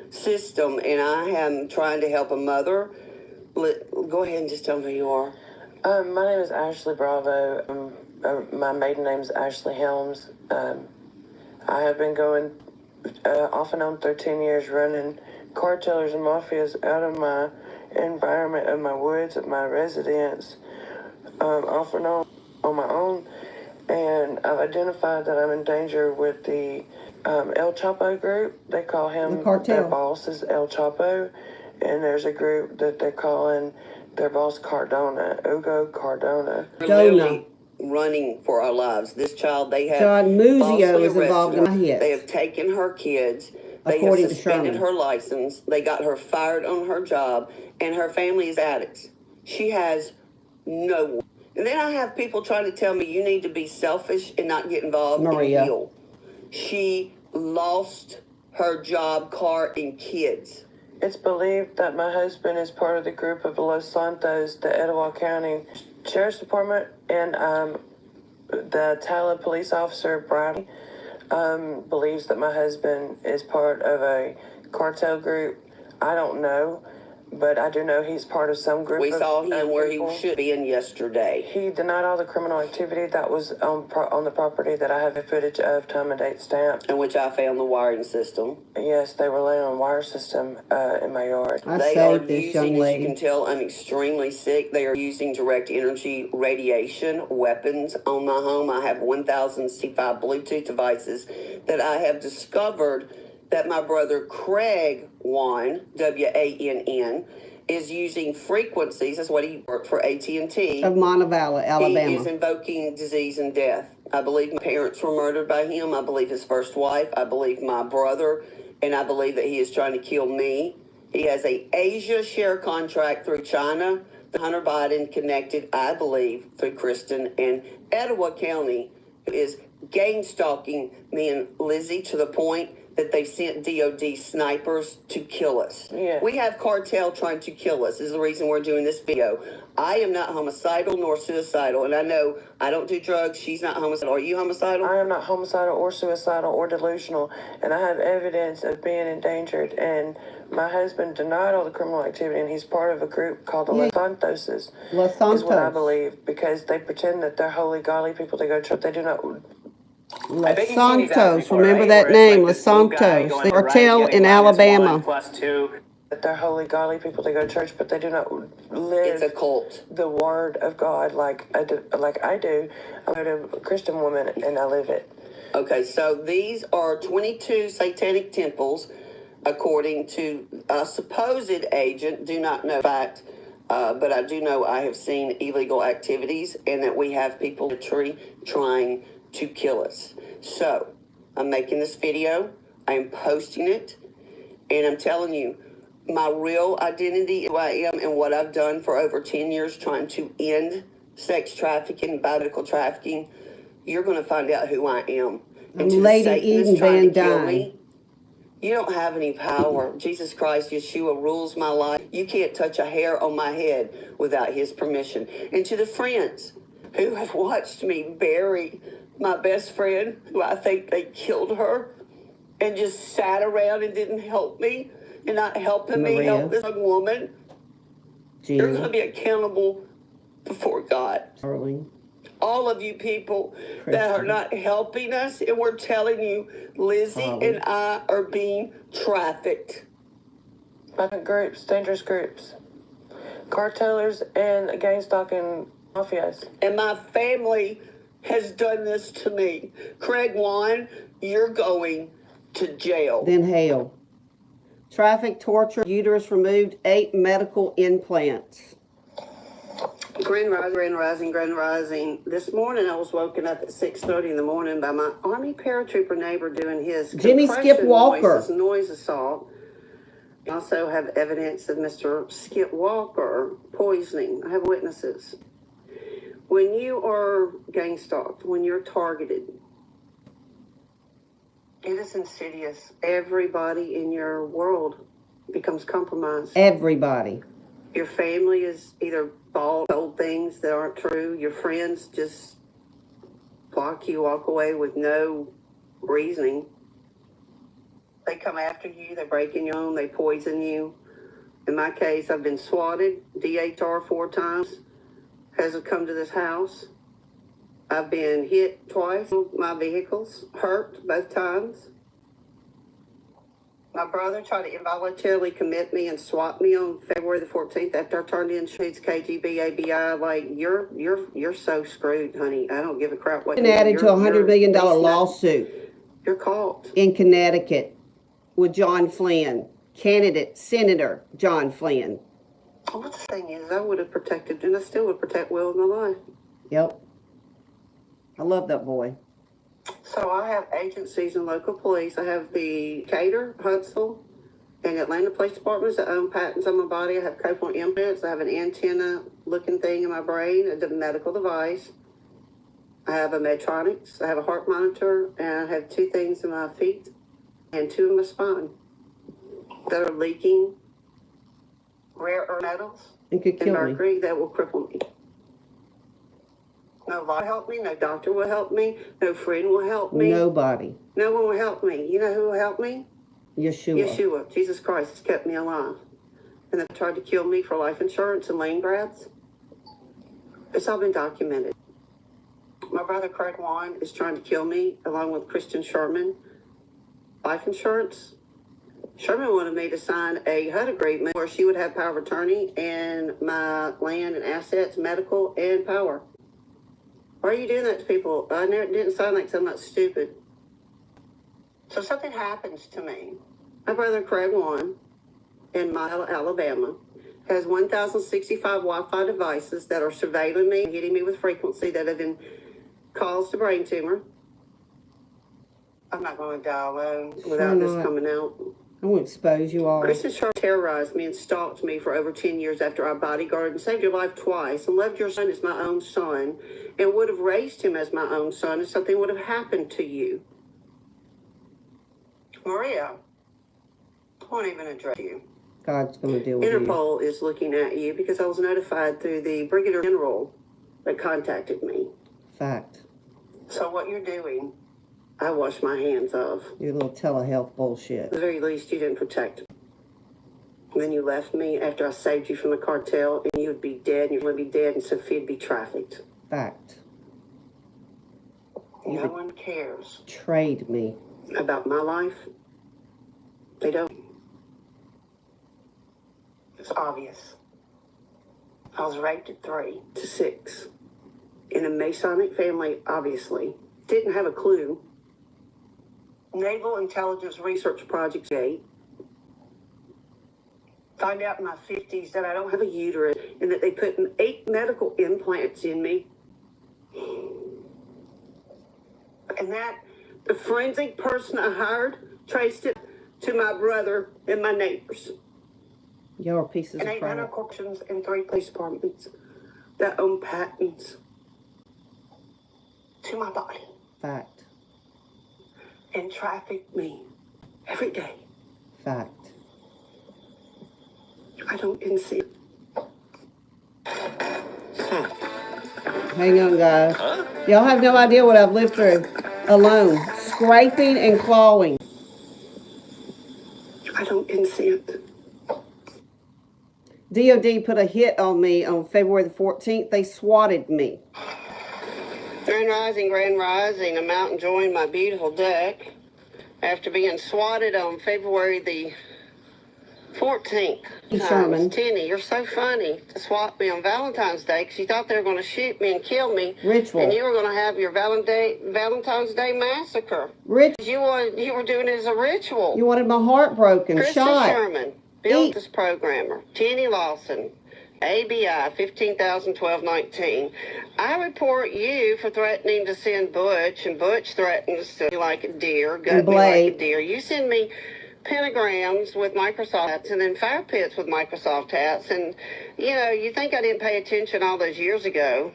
system, and I am trying to help a mother. Go ahead and just tell me who you are. My name is Ashley Bravo. My maiden name is Ashley Helms. I have been going off and on 13 years running cartellers and mafias out of my environment, of my woods, of my residence, off and on my own. And I've identified that I'm in danger with the El Chapo group. They call him, their boss is El Chapo. And there's a group that they're calling their boss Cardona, Ugo Cardona. Running for our lives. This child, they have John Muzio is involved in my hit. They have taken her kids. They have suspended her license. They got her fired on her job, and her family is addicts. She has no one. And then I have people trying to tell me you need to be selfish and not get involved and heal. She lost her job, car, and kids. It's believed that my husband is part of the group of Los Santos, the Etowah County Sheriff's Department, and the Tala police officer, Brady, believes that my husband is part of a cartel group. I don't know, but I do know he's part of some group. We saw him where he should be in yesterday. He denied all the criminal activity that was on the property that I have footage of, time and date stamped. In which I found the wiring system. Yes, they were laying on a wire system in my yard. They are using, as you can tell, I'm extremely sick. They are using direct energy radiation weapons on my home. I have 1,065 Bluetooth devices that I have discovered that my brother Craig Wann, W-A-N-N, is using frequencies. That's what he worked for AT&T. Of Montevallo, Alabama. He is invoking disease and death. I believe my parents were murdered by him. I believe his first wife. I believe my brother. And I believe that he is trying to kill me. He has a Asia share contract through China. Hunter Biden connected, I believe, through Kristen. And Etowah County is gang stalking me and Lizzie to the point that they've sent DOD snipers to kill us. Yeah. We have cartel trying to kill us is the reason we're doing this video. I am not homicidal nor suicidal, and I know I don't do drugs. She's not homicidal. Are you homicidal? I am not homicidal or suicidal or delusional, and I have evidence of being endangered, and my husband denied all the criminal activity, and he's part of a group called the Los Santoses. Los Santos. Is what I believe, because they pretend that they're holy, godly people. They go to church. They do not... Los Santos, remember that name, Los Santos, the cartel in Alabama. That they're holy, godly people. They go to church, but they do not live. It's a cult. The word of God like I do. I'm a Christian woman, and I live it. Okay, so these are 22 satanic temples, according to a supposed agent. Do not know fact, but I do know I have seen illegal activities, and that we have people literally trying to kill us. So I'm making this video, I'm posting it, and I'm telling you my real identity, who I am, and what I've done for over 10 years trying to end sex trafficking, biomedical trafficking. You're going to find out who I am. I'm Lady Eden Van Dyne. You don't have any power. Jesus Christ, Yeshua rules my life. You can't touch a hair on my head without his permission. And to the friends who have watched me bury my best friend, who I think they killed her, and just sat around and didn't help me, and not helping me help this young woman, you're going to be accountable before God. Darling. All of you people that are not helping us, and we're telling you, Lizzie and I are being trafficked. Violent groups, dangerous groups, cartellers, and gang stalking mafias. And my family has done this to me. Craig Juan, you're going to jail. Then hell. Traffic, torture, uterus removed, 8 medical implants. Grand rising. This morning I was woken up at 6:30 in the morning by my Army paratrooper neighbor doing his Jimmy Skip Walker noise assault. I also have evidence of Mr. Skip Walker poisoning. I have witnesses. When you are gang stalked, when you're targeted, it is insidious. Everybody in your world becomes compromised. Everybody. Your family is either told things that aren't true. Your friends just block you, walk away with no reasoning. They come after you, they break in your home, they poison you. In my case, I've been swatted, DHR 4 times, has come to this house. I've been hit twice, my vehicles, hurt both times. My brother tried to involuntarily commit me and swap me on February the 14th after I turned in sheets, KGB, ABI. Like, you're so screwed, honey. I don't give a crap what you do. Added to a $100 million lawsuit. You're caught. In Connecticut with John Flynn, candidate, Senator John Flynn. Well, the thing is, I would have protected, and I still would protect Will in my life. Yep. I love that boy. So I have agencies and local police. I have the Cater, Huntsville, and Atlanta Police Departments that own patents on my body. I have cochlear implants. I have an antenna-looking thing in my brain, a medical device. I have a Medtronics. I have a heart monitor, and I have 2 things in my feet and 2 in my spine that are leaking rare earth metals and mercury that will cripple me. No law will help me. No doctor will help me. No friend will help me. Nobody. No one will help me. You know who will help me? Yeshua. Jesus Christ has kept me alive. And they tried to kill me for life insurance and lane grabs. It's all been documented. My brother Craig Juan is trying to kill me along with Kristen Sherman. Life insurance. Sherman wanted me to sign a HUD agreement where she would have power of attorney and my land and assets, medical and power. Why are you doing that to people? I didn't sign like I'm not stupid. So something happens to me. My brother Craig Juan in Mile, Alabama, has 1,065 Wi-Fi devices that are surveilling me, hitting me with frequency that have been caused a brain tumor. I'm not going to die alone without this coming out. I won't expose you all. Kristen Sharp terrorized me and stalked me for over 10 years after I bodyguarded and saved your life twice and loved your son as my own son and would have raised him as my own son if something would have happened to you. Maria, I won't even address you. God's going to deal with you. Interpol is looking at you because I was notified through the Brigadier General that contacted me. Fact. So what you're doing, I wash my hands of. Your little telehealth bullshit. At the very least, you didn't protect me. And then you left me after I saved you from the cartel, and you would be dead, and you would be dead, and Sophia'd be trafficked. Fact. No one cares. Trade me. About my life? They don't. It's obvious. I was raped at 3 to 6. In a Masonic family, obviously. Didn't have a clue. Naval Intelligence Research Project 8. Find out in my 50s that I don't have a uterus and that they put 8 medical implants in me. And that the forensic person I hired traced it to my brother and my neighbors. Y'all are pieces And of 800 crap. corrections and 3 police departments that own patents to my body. Fact. And traffic me every day. Fact. I don't consent. Hang on, guys. Y'all have no idea what I've lived through. Alone. Scraping and clawing. I don't consent. DOD put a hit on me on February the 14th. They swatted me. Grand Rising, I'm out enjoying my beautiful deck after being swatted on February the 14th. Sherman. Tenny, you're so funny to swat me on Valentine's Day because you thought they were going to shoot me and kill me. Ritual. And you were going to have your Valentine's Day massacre. You were doing it as a ritual. You wanted my heart broken. Krista Shot. Sherman, business programmer. Tenny Lawson. ABI 15,012.19. I report you for threatening to send Butch, and Butch threatens to be like a deer, gut me like a deer. You send me pentagrams with Microsoft hats and then fire pits with Microsoft hats, and you think I didn't pay attention all those years ago.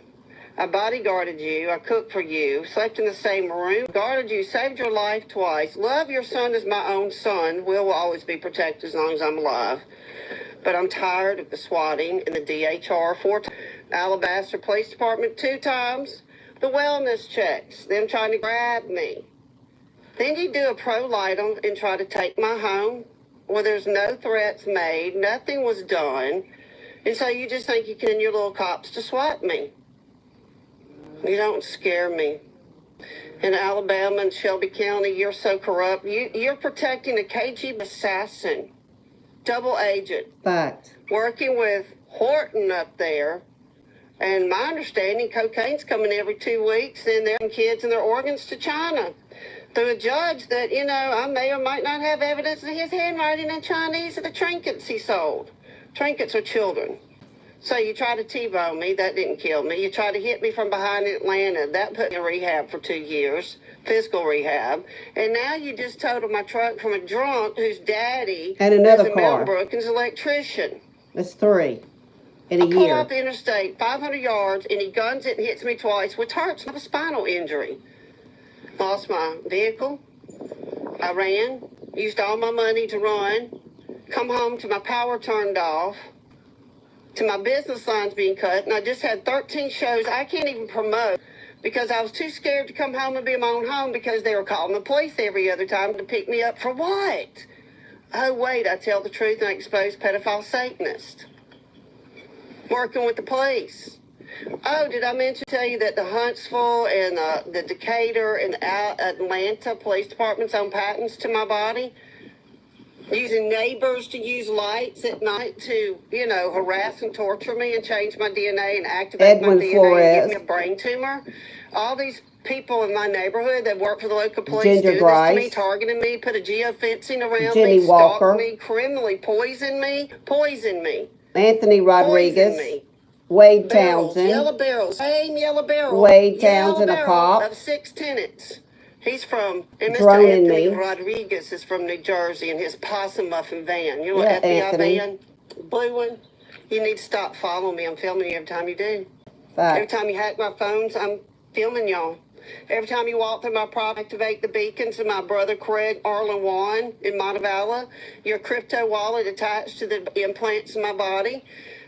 I bodyguarded you, I cooked for you, slept in the same room, guarded you, saved your life twice. Love your son as my own son. Will always be protected as long as I'm alive. But I'm tired of the swatting and the DHR 4 times, Alabaster Police Department 2 times, the wellness checks, them trying to grab me. Then you do a pro-litem and try to take my home where there's no threats made, nothing was done, and so you just think you can your little cops to swat me. You don't scare me. In Alabama and Shelby County, you're so corrupt. You're protecting a KGB assassin. Double agent. Fact. Working with Horton up there. And my understanding, cocaine's coming every 2 weeks, and they're kids and their organs to China. Through a judge that, I may or might not have evidence of his handwriting in Chinese of the trinkets he sold. Trinkets are children. So you try to T-bone me, that didn't kill me. You try to hit me from behind in Atlanta, that put me in rehab for 2 years, physical rehab. And now you just totaled my truck from a drunk whose daddy and another is a car. Brook is an electrician. That's 3 in a year. I pull off the interstate 500 yards and he guns it and hits me twice, which hurts. I have a spinal injury. Lost my vehicle. I ran, used all my money to run, come home to my power turned off, to my business lines being cut, and I just had 13 shows I can't even promote because I was too scared to come home and be in my own home because they were calling the police every other time to pick me up for what? Oh, wait, I tell the truth and I expose pedophile Satanists. Working with the police. Oh, did I tell you that the Huntsville and the Decatur and Atlanta police departments own patents to my body? Using neighbors to use lights at night to, harass and torture me and change my DNA and activate my DNA and give me a brain tumor. All these people in my neighborhood that work for the local police do this to me, targeting me, put a geofencing around me, stalk me, criminally poison me. Anthony Rodriguez. Poison me. Wade Barrels, Townsend. Yellow barrels. Same yellow barrel. Wade Townsend, a cop. Of 6 tenants. He's from, and Mr. Droning Anthony me. Rodriguez is from New Jersey in his possum muffin van. You know, Yeah, FBI Anthony. van, blue one. You need to stop following me. I'm filming you every time you do. Fact. Every time you hack my phones, I'm filming y'all. Every time you walk through my property, activate the beacons of my brother Craig Arlen Juan in Montevallo, your crypto wallet attached to the implants in my body,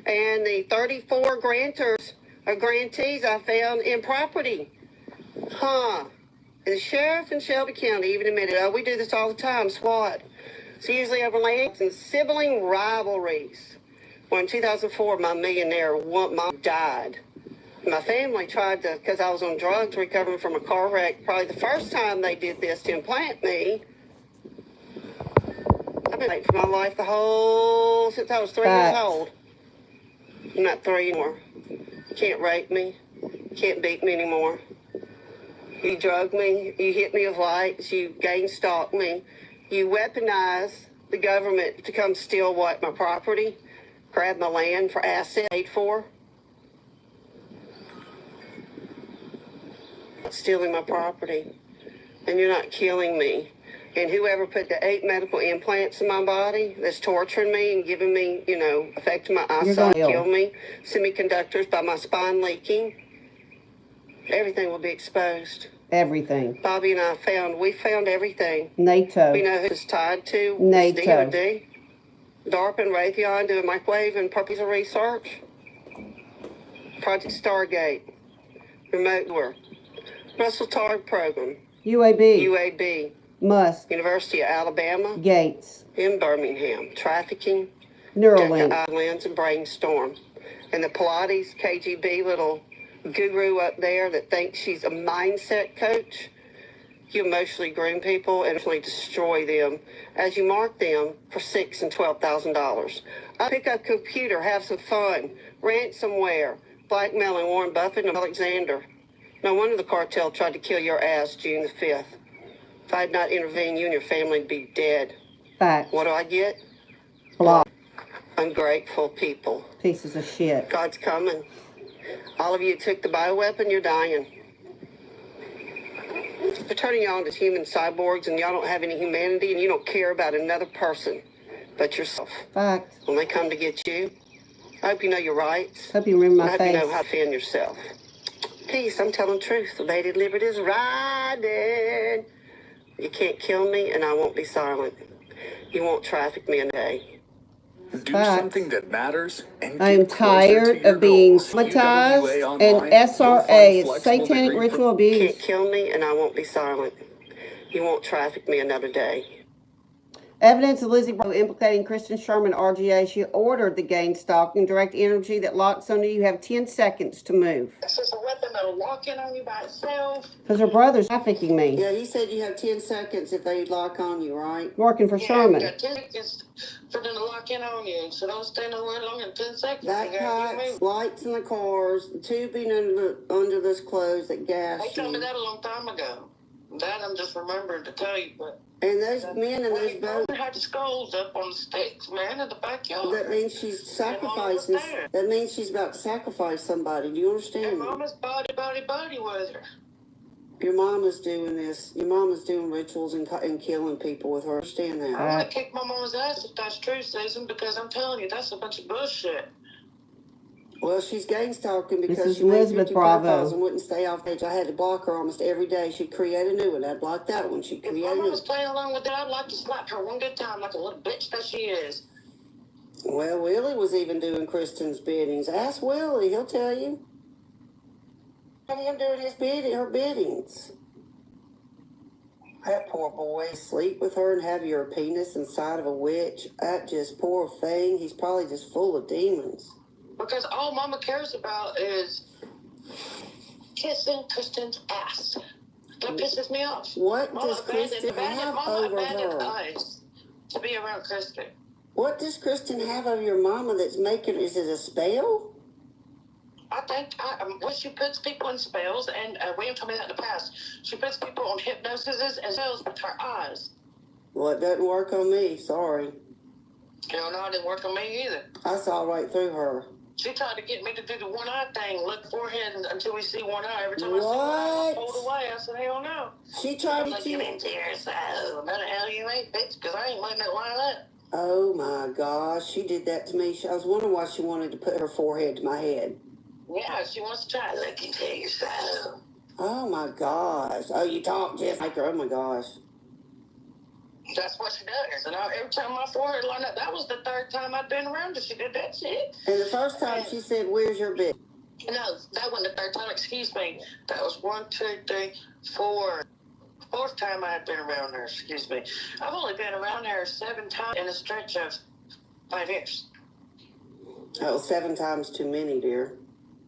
and the 34 grantors or grantees I found in property. And the sheriff in Shelby County even admitted, oh, we do this all the time, SWAT. It's usually over lands and sibling rivalries. Well, in 2004, my millionaire mom died. My family tried to, because I was on drugs recovering from a car wreck, probably the first time they did this to implant me. I've been late for my life since I was 3 years old. I'm not 3 anymore. You can't rape me. You can't beat me anymore. You drug me. You hit me with lights. You gang stalk me. You weaponize the government to come steal my property, grab my land for assets paid for. Stealing my property, and you're not killing me. And whoever put the 8 medical implants in my body that's torturing me and giving me, affecting my eyesight, kill me, semiconductors by my spine leaking, everything will be exposed. Everything. Bobby and we found everything. NATO. We know who it's tied to. NATO. DOD. DARPA and Raytheon doing microwave and purpose of research. Project Stargate. Remote work. Russell Targ Program. UAB. Musk. University of Alabama. Gates. In Birmingham. Trafficking. Neuralink. Islands and Brainstorm. And the Pilates KGB little guru up there that thinks she's a mindset coach. You emotionally groom people and emotionally destroy them as you mark them for $6,000 and $12,000. I pick up a computer, have some fun, ransomware, blackmailing Warren Buffett and Alexander. No wonder the cartel tried to kill your ass June the 5th. If I had not intervened, you and your family would be dead. Fact. What do I get? Block. Ungrateful people. Pieces of shit. God's coming. All of you took the bioweapon, you're dying. They're turning y'all into human cyborgs, and y'all don't have any humanity, and you don't care about another person but yourself. Fact. When they come to get you, I hope you know your rights. Hope you remember my I hope face. you know how to defend yourself. Peace, I'm telling truth. The Lady Liberty's riding. You can't kill me, and I won't be silent. You won't traffic me a day. Do something that matters. And I am tired of being traumatized and SRA. It's satanic ritual abuse. You can't kill me, and I won't be silent. You won't traffic me another day. Evidence of Lizzie Bravo implicating Kristen Sherman, RGA. She ordered the gang stalking direct energy that locks onto you. You have 10 seconds to move. It's just a weapon that'll lock in on you by itself. Because her brother's trafficking me. Yeah, he said you have 10 seconds if they lock on you, right? Working for Sherman. You got 10 seconds for them to lock in on you. So don't stay nowhere longer than 10 seconds. Backpacks, lights in the cars, tubing under those clothes that gas They told me that a long time ago. That I'm just remembering to tell you, but... And those men in those boats... had the skulls up on the sticks, man, in the backyard. That means she's sacrificing... That means she's about to sacrifice somebody. Do you understand? Your mama's buddy with her. Your mama's doing this. Your mama's doing rituals and killing people with her. Understand that? I'm gonna kick my mama's ass if that's true, Susan, because I'm telling you, that's a bunch of bullshit. Well, she's gang stalking because this is she made Elizabeth 50 Bravo profiles and wouldn't stay off page. I had to block her almost every day. She'd create a new one. I'd block that one. She'd create a new one. If my was playing along with it, I'd like to slap her one good time like a little bitch that she is. Well, Willie was even doing Kristen's biddings. Ask Willie. He'll tell you. And him doing her biddings. That poor boy. Sleep with her and have your penis inside of a witch. That just poor thing. He's probably just full of demons. Because all Mama cares about is kissing Kristen's ass. That pisses me off. What does Kristen have over her? Eyes to be around Kristen. What does Kristen have over your mama that's making? Is it a spell? I think she puts people in spells, and William told me that in the past. She puts people on hypnosis and spells with her eyes. Well, it doesn't work on me. Sorry. No, it didn't work on me either. I saw right through her. She tried to get me to do the one eye thing, look forehead until we see one eye. Every time I see one eye, I pulled away. I said, hell no. She tried to get into your soul. No the hell you ain't, bitch, because I ain't letting it line up. Oh my gosh, she did that to me. I was wondering why she wanted to put her forehead to my head. Yeah, she wants to try to look into your soul. Oh my gosh. Oh, you talk just like her. Oh my gosh. That's what she does. And every time my forehead lined up, that was the third time I'd been around her. She did that shit. And the first time she said, "Where's your bitch?" No, that wasn't the third time. Excuse me. That was 1, 2, 3, 4. Fourth time I had been around her. Excuse me. I've only been around her 7 times in a stretch of 5 years. Oh, 7 times too many, dear.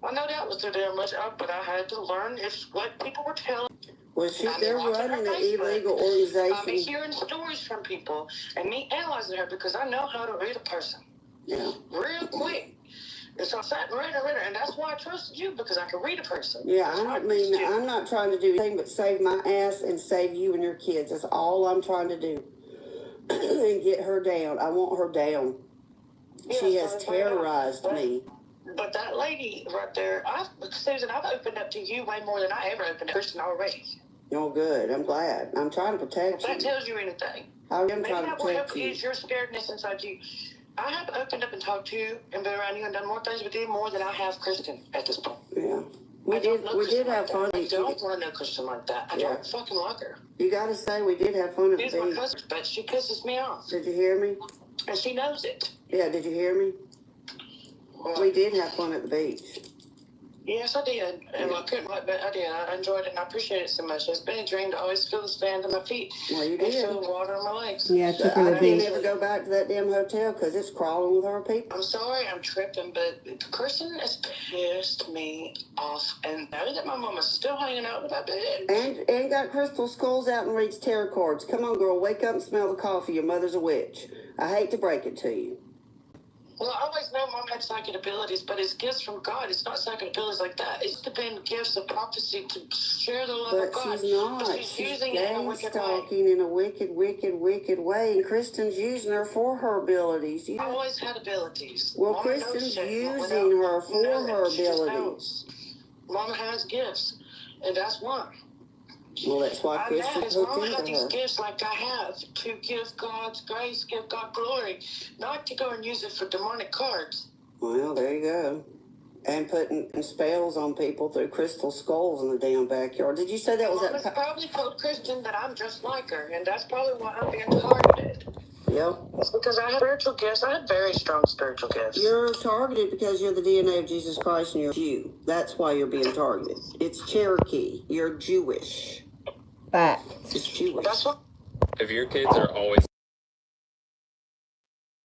I know that was too damn much, but I had to learn if what people were telling. Well, they're running an illegal organization. I've been hearing stories from people and me analyzing her because I know how to read a person. Yeah. Real quick. And so I sat and read her, and that's why I trusted you, because I could read a person. Yeah, I'm not trying to do anything but save my ass and save you and your kids. That's all I'm trying to do. And get her down. I want her down. Yeah, she has terrorized me. But that lady right there, Susan, I've opened up to you way more than I ever opened up to Christian already. Oh, good. I'm glad. I'm trying to protect you. If that tells you anything. I am trying to protect you. Maybe that will help ease your scaredness inside you. I have opened up and talked to you and been around you and done more things with you more than I have Christian at this point. Yeah. We did have fun. I don't want to know Christian like that. I don't fucking like her. You got to say, we did have fun at the beach. She's my cousin, but she pisses me off. Did you hear me? And she knows it. Yeah, did you hear me? We did have fun at the beach. Yes, I did. And I couldn't, but I did. I enjoyed it and I appreciate it so much. It's been a dream to always feel the sand on my feet. Well, you and did. feel the water on my legs. Yeah, I took her to the beach. I never go back to that damn hotel because it's crawling with our people. I'm sorry, I'm tripping, but Kristen has pissed me off. And now that my mama's still hanging out with that bitch. And got crystal skulls out and reads tarot cards. Come on, girl, wake up and smell the coffee. Your mother's a witch. I hate to break it to you. Well, I always know Mom had psychic abilities, but it's gifts from God. It's not psychic abilities like that. It's been gifts of prophecy to share the love of God. But she's not. But she's using it in a wicked stalking in a wicked way, and Kristen's using her for her abilities. I always had abilities. Well, Mama Kristen's using her for her abilities. Mama has gifts, and that's one. Well, that's why Kristen's hooked into her. These gifts like I have to give God's grace, give God glory, not to go and use it for demonic cards. Well, there you go. And putting spells on people through crystal skulls in the damn backyard. Did you say that was that? Mama's probably told Kristen that I'm just like her, and that's probably why I'm being targeted. Yep. It's because I have spiritual gifts. I have very strong spiritual gifts. You're targeted because you're the DNA of Jesus Christ and you're Jew. That's why you're being targeted. It's Cherokee. You're Jewish. Fact. It's Jewish. That's what. If your kids are always